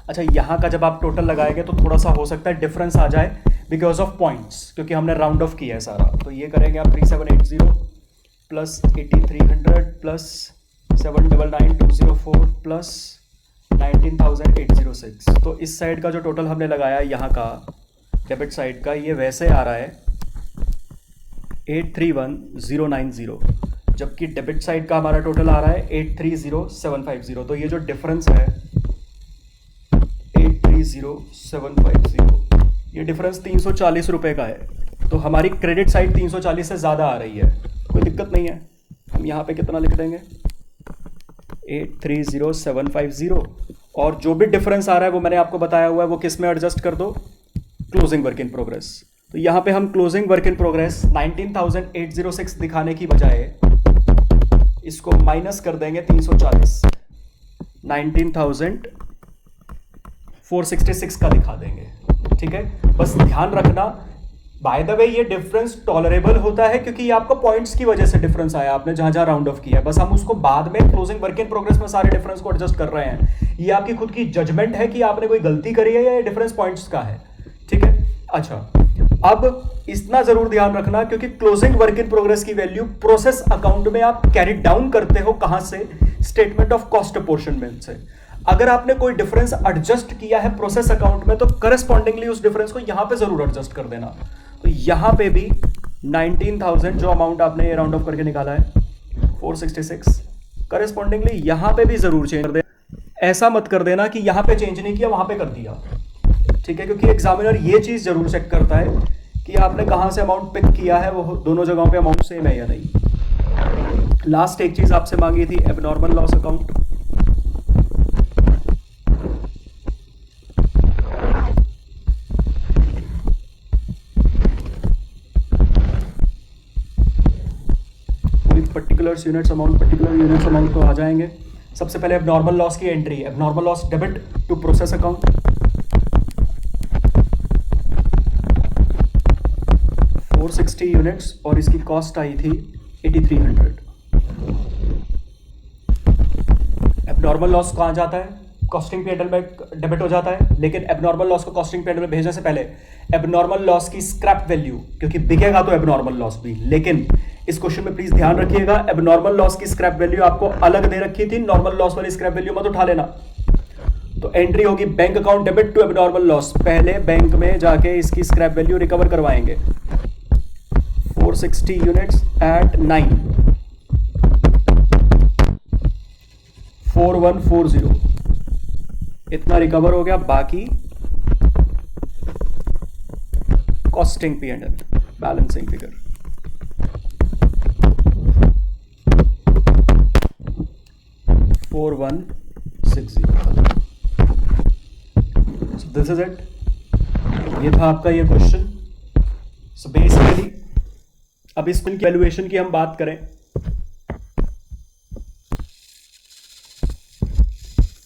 अच्छा, यहाँ का जब आप टोटल लगाएंगे तो थोड़ा सा हो सकता है डिफरेंस आ जाए बिकॉज ऑफ पॉइंट्स, क्योंकि हमने राउंड ऑफ किया है सारा। तो ये करेंगे आप 3780 प्लस 8300 प्लस 799,204 प्लस 19,806। तो इस साइड का जो टोटल हमने लगाया यहाँ का डेबिट साइड का, ये वैसे आ रहा है 831,090, जबकि डेबिट साइड का हमारा टोटल आ रहा है 830,750। तो ये जो डिफरेंस है 830,750, ये डिफरेंस 340 रुपये का है। तो हमारी क्रेडिट साइड 340 से ज़्यादा आ रही है, कोई दिक्कत नहीं है। हम यहाँ पे कितना लिख देंगे 830,750, और जो भी डिफरेंस आ रहा है वो मैंने आपको बताया हुआ है, वो किस में एडजस्ट कर दो, क्लोजिंग वर्क इन प्रोग्रेस। तो यहाँ पे हम क्लोजिंग वर्क इन प्रोग्रेस 19,806 दिखाने की बजाय इसको माइनस कर देंगे 340, 19,466 का दिखा देंगे। ठीक है, बस ध्यान रखना बाय द वे ये डिफरेंस टॉलरेबल होता है क्योंकि ये आपका पॉइंट्स की वजह से डिफरेंस आया, आपने जहां जहां राउंड ऑफ किया है, बस हम उसको बाद में क्लोजिंग वर्क इन प्रोग्रेस में सारे डिफरेंस को एडजस्ट कर रहे हैं। ये आपकी खुद की जजमेंट है कि आपने कोई गलती करी है या ये डिफरेंस पॉइंट्स का है, ठीक है। अच्छा, अब इतना जरूर ध्यान रखना क्योंकि क्लोजिंग वर्क इन प्रोग्रेस की वैल्यू प्रोसेस अकाउंट में आप कैरी डाउन करते हो, कहां से? स्टेटमेंट ऑफ कॉस्ट अपोर्शनमेंट से। अगर आपने कोई डिफरेंस एडजस्ट किया है प्रोसेस अकाउंट में तो करस्पॉन्डिंगली उस डिफरेंस को यहां पे जरूर एडजस्ट कर देना। तो यहां पे भी 19,000 जो अमाउंट आपने ये राउंड ऑफ करके निकाला है 466, करस्पॉन्डिंगली यहां पे भी जरूर चेंज कर देना। ऐसा मत कर देना कि यहां पे चेंज नहीं किया वहां पे कर दिया, ठीक है, क्योंकि एग्जामिनर ये चीज जरूर चेक करता है कि आपने कहां से अमाउंट पिक किया है, वो दोनों जगहों पे अमाउंट सेम है या नहीं। लास्ट एक चीज आपसे मांगी थी, abnormal loss account. Particular units amount तो आ जाएंगे। सबसे पहले एबनॉर्मल लॉस की entry, abnormal loss debit to process account 460 units और इसकी कॉस्ट आई थी 8300। एबनॉर्मल लॉस कहां जाता है? कॉस्टिंग पीएनएल में डेबिट हो जाता है, लेकिन एबनॉर्मल लॉस को कॉस्टिंग पीएनएल में भेजने से पहले एबनॉर्मल लॉस की स्क्रैप वैल्यू, क्योंकि बिकेगा तो एबनॉर्मल लॉस भी, लेकिन इस क्वेश्चन में प्लीज ध्यान रखिएगा एबनॉर्मल लॉस की स्क्रैप वैल्यू आपको अलग दे रखी थी, नॉर्मल लॉस वाली स्क्रैप वैल्यू मत उठा लेना। तो एंट्री होगी bank account debit to abnormal loss, पहले बैंक में जाके इसकी स्क्रैप वैल्यू रिकवर करवाएंगे। 460 यूनिट्स एट 9 4140 इतना रिकवर हो गया, बाकी costing PNL balancing figure. This is it, ये था आपका ये क्वेश्चन। सो बेसिकली अब इस वैल्यूएशन की हम बात करें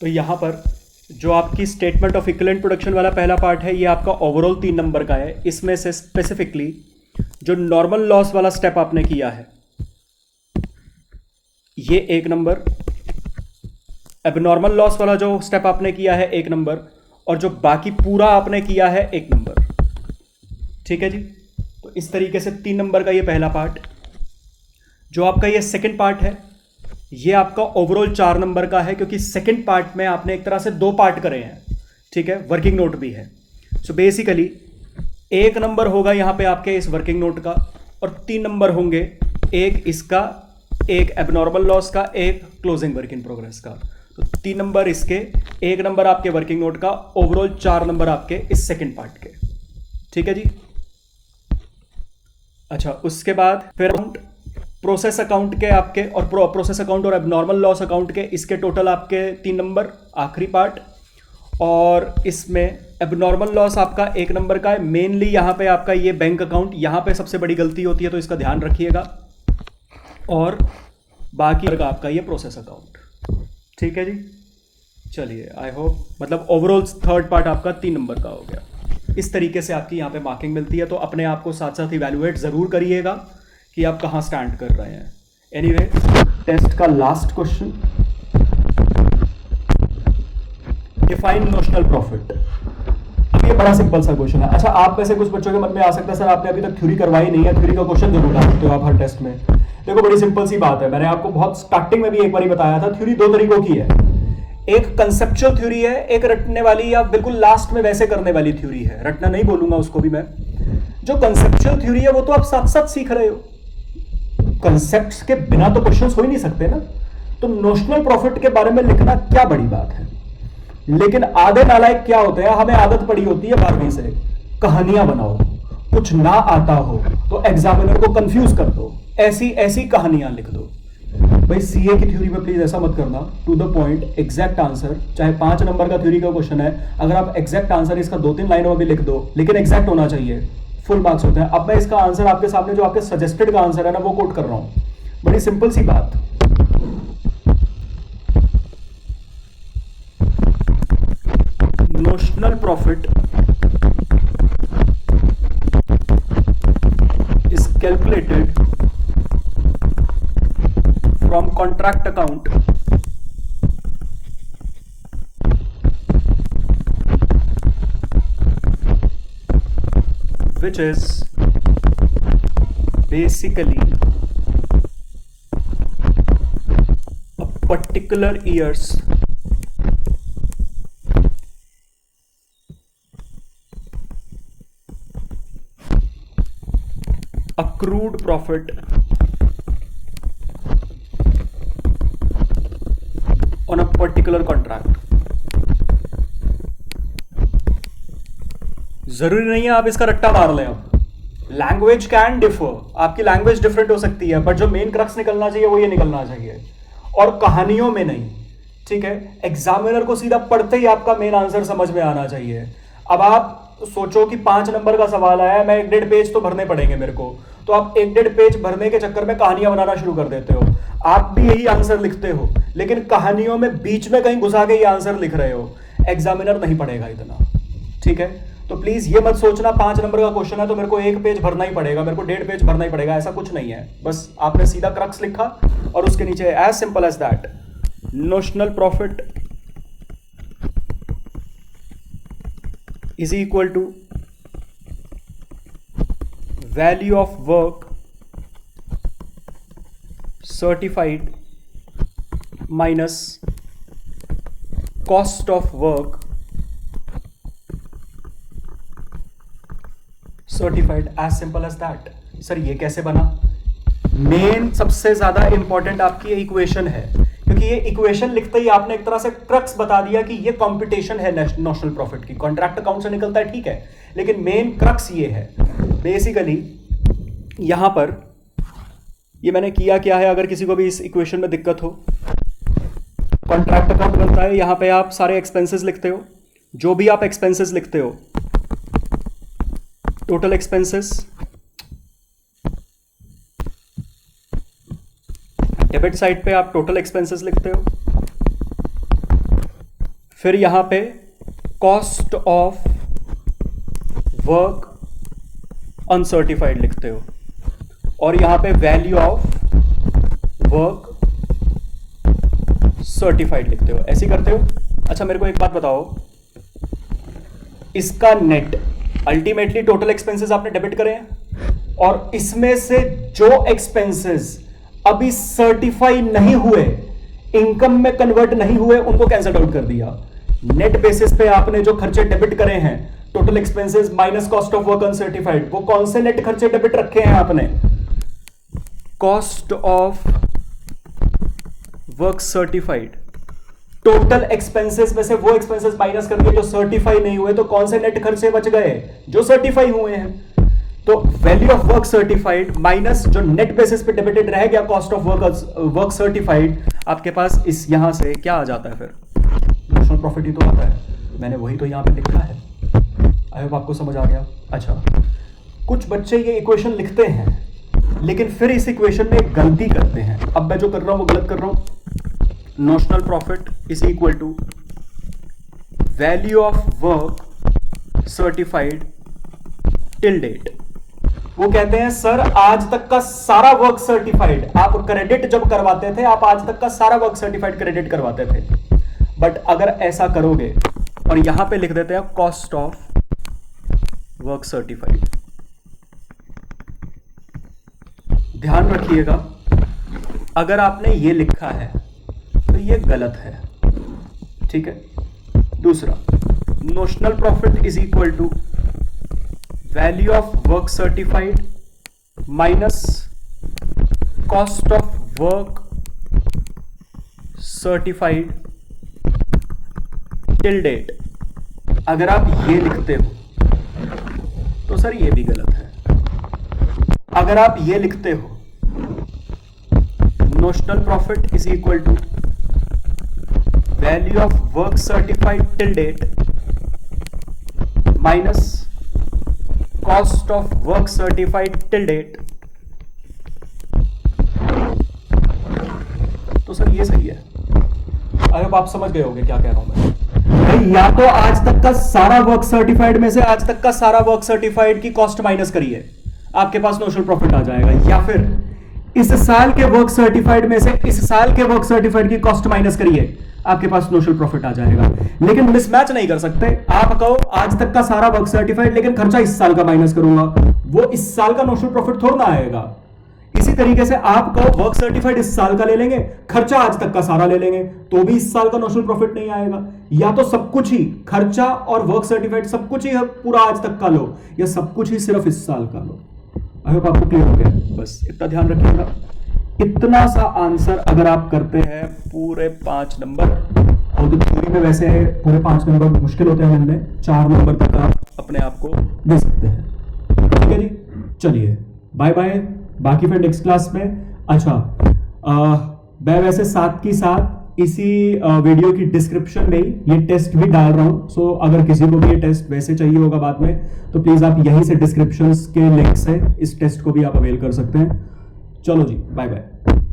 तो यहां पर जो आपकी स्टेटमेंट ऑफ इक्विवेलेंट प्रोडक्शन वाला पहला पार्ट है ये आपका ओवरऑल 3 नंबर का है। इसमें से स्पेसिफिकली जो नॉर्मल लॉस वाला स्टेप आपने किया है ये 1 नंबर, एबनॉर्मल लॉस वाला जो स्टेप आपने किया है 1 नंबर, और जो बाकी पूरा आपने किया है 1 नंबर, ठीक है जी। तो इस तरीके से 3 नंबर का ये पहला पार्ट। जो आपका ये सेकंड पार्ट है ये आपका ओवरऑल 4 नंबर का है, क्योंकि सेकंड पार्ट में आपने एक तरह से 2 पार्ट करे हैं, ठीक है, वर्किंग नोट भी है। सो बेसिकली 1 नंबर होगा यहां पे आपके इस वर्किंग नोट का, और 3 नंबर होंगे, एक इसका, एक एबनॉर्मल लॉस का, एक क्लोजिंग वर्क इन प्रोग्रेस का। तो 3 नंबर इसके, 1 नंबर आपके वर्किंग नोट का, ओवरऑल 4 नंबर आपके इस सेकंड पार्ट के, ठीक है जी। अच्छा, उसके बाद फिर प्रोसेस अकाउंट के आपके, और प्रोसेस अकाउंट और एबनॉर्मल लॉस अकाउंट के, इसके टोटल आपके 3 नंबर आखिरी पार्ट, और इसमें एबनॉर्मल लॉस आपका 1 नंबर का है। मेनली यहां पे आपका ये बैंक अकाउंट, यहां पे सबसे बड़ी गलती होती है तो इसका ध्यान रखिएगा, और बाकी का आपका ये प्रोसेस अकाउंट, ठीक है जी। चलिए, आई होप मतलब ओवरऑल थर्ड पार्ट आपका 3 नंबर का हो गया। इस तरीके से आपकी यहाँ पे मार्किंग मिलती है, तो अपने आप को साथ साथ इवैल्यूएट जरूर करिएगा कि आप कहाँ स्टैंड कर रहे हैं। एनीवे, टेस्ट का last question, define notional profit. अब ये बड़ा सिंपल सा क्वेश्चन है। अच्छा, आप में से कुछ बच्चों के मन में आ सकता है सर आपने अभी तक थ्योरी करवाई नहीं है, थ्योरी का क्वेश्चन जरूर ला सकते हो आप हर टेस्ट में। देखो, बड़ी सिंपल सी बात है, मैंने आपको बहुत स्टार्टिंग में भी एक बार बताया था, थ्योरी 2 तरीकों की है। एक कंसेप्चुअल थ्योरी है, एक रटने वाली या बिल्कुल लास्ट में वैसे करने वाली थ्योरी है। रटना नहीं बोलूंगा उसको भी मैं। जो कंसेप्चुअल थ्योरी है वो तो आप साथ साथ सीख रहे हो, कंसेप्ट्स के बिना तो क्वेश्चंस हो ही नहीं सकते ना। तो नोशनल प्रॉफिट के बारे में लिखना क्या बड़ी बात है, लेकिन आधे नालायक क्या होते हैं, हमें आदत पड़ी होती है 12वीं से, कहानियां बनाओ, कुछ ना आता हो तो एग्जामिनर को कंफ्यूज कर दो, ऐसी ऐसी कहानियां लिख दो। भाई सीए की थ्योरी में प्लीज ऐसा मत करना, to the point, exact answer. चाहे 5 नंबर का थ्योरी का क्वेश्चन है, अगर आप एग्जैक्ट आंसर इसका 2-3 लाइनों में भी लिख दो, लेकिन एग्जैक्ट होना चाहिए, फुल मार्क्स होते हैं। अब मैं इसका आंसर आपके सामने, जो आपके सजेस्टेड का आंसर है ना, वो कोट कर रहा हूं। बड़ी सिंपल सी बात, notional profit calculated from contract account which is basically a particular year's accrued profit on a particular contract. जरूरी नहीं है आप इसका रट्टा मार लें। अब लैंग्वेज कैन डिफर, आपकी लैंग्वेज डिफरेंट हो सकती है, बट जो मेन क्रक्स निकलना चाहिए वो ये निकलना चाहिए, और कहानियों में नहीं। ठीक है, एग्जामिनर को सीधा पढ़ते ही आपका मेन आंसर समझ में आना चाहिए। अब आप सोचो कि 5 नंबर का सवाल आया है, मैं 1.5 पेज तो भरने पड़ेंगे मेरे को, तो आप 1.5 पेज भरने के चक्कर में कहानियां बनाना शुरू कर देते हो। आप भी यही आंसर लिखते हो, लेकिन कहानियों में बीच में कहीं घुसा के ये आंसर लिख रहे हो। एग्जामिनर नहीं पढ़ेगा इतना। ठीक है, तो प्लीज ये मत सोचना 5 नंबर का क्वेश्चन है तो मेरे को 1 पेज भरना ही पड़ेगा, मेरे को 1.5 पेज भरना ही पड़ेगा, ऐसा कुछ नहीं है। बस आपने सीधा क्रक्स लिखा और उसके नीचे as simple as that, notional profit is equal to value of work certified minus cost of work certified, as simple as that. Sir ये कैसे बना? मेन सबसे ज्यादा इंपॉर्टेंट आपकी ये इक्वेशन है, क्योंकि ये इक्वेशन लिखते ही आपने एक तरह से क्रक्स बता दिया कि ये कंपटीशन है नोशनल प्रॉफिट की। कॉन्ट्रैक्ट अकाउंट से निकलता है ठीक है, लेकिन मेन क्रक्स ये है। बेसिकली यहां पर ये मैंने किया क्या है, अगर किसी को भी इस इक्वेशन में दिक्कत हो, कॉन्ट्रैक्ट अकाउंट बनता है, यहां पे आप सारे एक्सपेंसेस लिखते हो, जो भी आप एक्सपेंसेस लिखते हो, टोटल एक्सपेंसेस, डेबिट साइड पे आप टोटल एक्सपेंसेस लिखते हो, फिर यहां पे कॉस्ट ऑफ वर्क अनसर्टिफाइड लिखते हो, और यहां पे वैल्यू ऑफ वर्क सर्टिफाइड लिखते हो। ऐसे करते हो। अच्छा मेरे को एक बात बताओ, इसका नेट अल्टीमेटली टोटल एक्सपेंसेस आपने डेबिट करे हैं, और इसमें से जो एक्सपेंसेस अभी सर्टिफाई नहीं हुए, इनकम में कन्वर्ट नहीं हुए, उनको कैंसल आउट कर दिया। नेट बेसिस पे आपने जो खर्चे डेबिट करे हैं, total expenses minus cost of work uncertified, वो कौन से नेट खर्चे डेबिट रखे हैं आपने? Cost of work certified. Total expenses में से वो एक्सपेंसेस माइनस कर दिए जो सर्टिफाई नहीं हुए, तो कौन से नेट खर्चे बच गए? जो सर्टिफाई हुए हैं। तो value of work certified minus जो नेट बेसिस पे डेबिटेड रह गया कॉस्ट ऑफ वर्क सर्टिफाइड, आपके पास इस यहां से क्या आ जाता है? फिर नोशनल प्रॉफिट ही तो आता है। मैंने वही तो यहां पे लिखा है। आई होप आपको समझ आ गया। अच्छा, कुछ बच्चे ये इक्वेशन लिखते हैं लेकिन फिर इस इक्वेशन में एक गलती करते हैं। अब मैं जो कर रहा हूं वो गलत कर रहा हूं। Notional profit is equal to value of work certified till date. वो कहते हैं सर आज तक का सारा वर्क सर्टिफाइड, आप क्रेडिट जब करवाते थे आप आज तक का सारा वर्क सर्टिफाइड क्रेडिट करवाते थे, बट अगर ऐसा करोगे और यहां पे लिख देते हैं कॉस्ट ऑफ वर्क सर्टिफाइड, ध्यान रखिएगा अगर आपने ये लिखा है तो ये गलत है। ठीक है। दूसरा, notional profit is equal to value of work certified minus cost of work certified till date. अगर आप ये लिखते हो तो सर ये भी गलत है। अगर आप ये लिखते हो notional profit is equal to value of work certified till date minus cost of work certified till date, तो सर ये सही है। आई होप आप समझ गए होंगे क्या कह रहा हूं मैं। भाई या तो आज तक का सारा वर्क सर्टिफाइड में से आज तक का सारा वर्क सर्टिफाइड की कॉस्ट माइनस करिए, आपके पास नोशनल प्रॉफिट आ जाएगा। या फिर इस साल के वर्क सर्टिफाइड में से इस साल के वर्क सर्टिफाइड की कॉस्ट माइनस करिए, आपके पास नोशनल प्रॉफिट आ जाएगा। लेकिन मिसमैच नहीं कर सकते। आप कहो आज तक का सारा वर्क सर्टिफाइड लेकिन खर्चा इस साल का माइनस करूंगा, वो इस साल का नोशनल प्रॉफिट थोड़ा ना आएगा। इसी तरीके से आप कहो वर्क सर्टिफाइड इस साल का ले लेंगे, खर्चा आज तक का सारा ले लेंगे, तो भी इस साल का नोशनल प्रॉफिट नहीं आएगा। या तो सब कुछ ही खर्चा और वर्क सर्टिफाइड सब कुछ ही पूरा आज तक का लो, या सब कुछ ही सिर्फ इस साल का लो। आई होप आपको क्लियर हो गया। बस इतना ध्यान रखिएगा। इतना सा आंसर अगर आप करते हैं पूरे 5 नंबर, और तो थ्योरी में वैसे है पूरे 5 नंबर मुश्किल होते हैं मिलने, 4 नंबर तक आप अपने आप को दे सकते हैं। ठीक है जी, चलिए बाय बाय, बाकी फिर नेक्स्ट क्लास में। अच्छा, मैं वैसे साथ की साथ इसी वीडियो की डिस्क्रिप्शन में ही ये टेस्ट भी डाल रहा हूं। सो अगर किसी को भी ये टेस्ट वैसे चाहिए होगा बाद में, तो प्लीज आप यहीं से डिस्क्रिप्शन के लिंक से इस टेस्ट को भी आप अवेल कर सकते हैं। चलो जी, बाय बाय।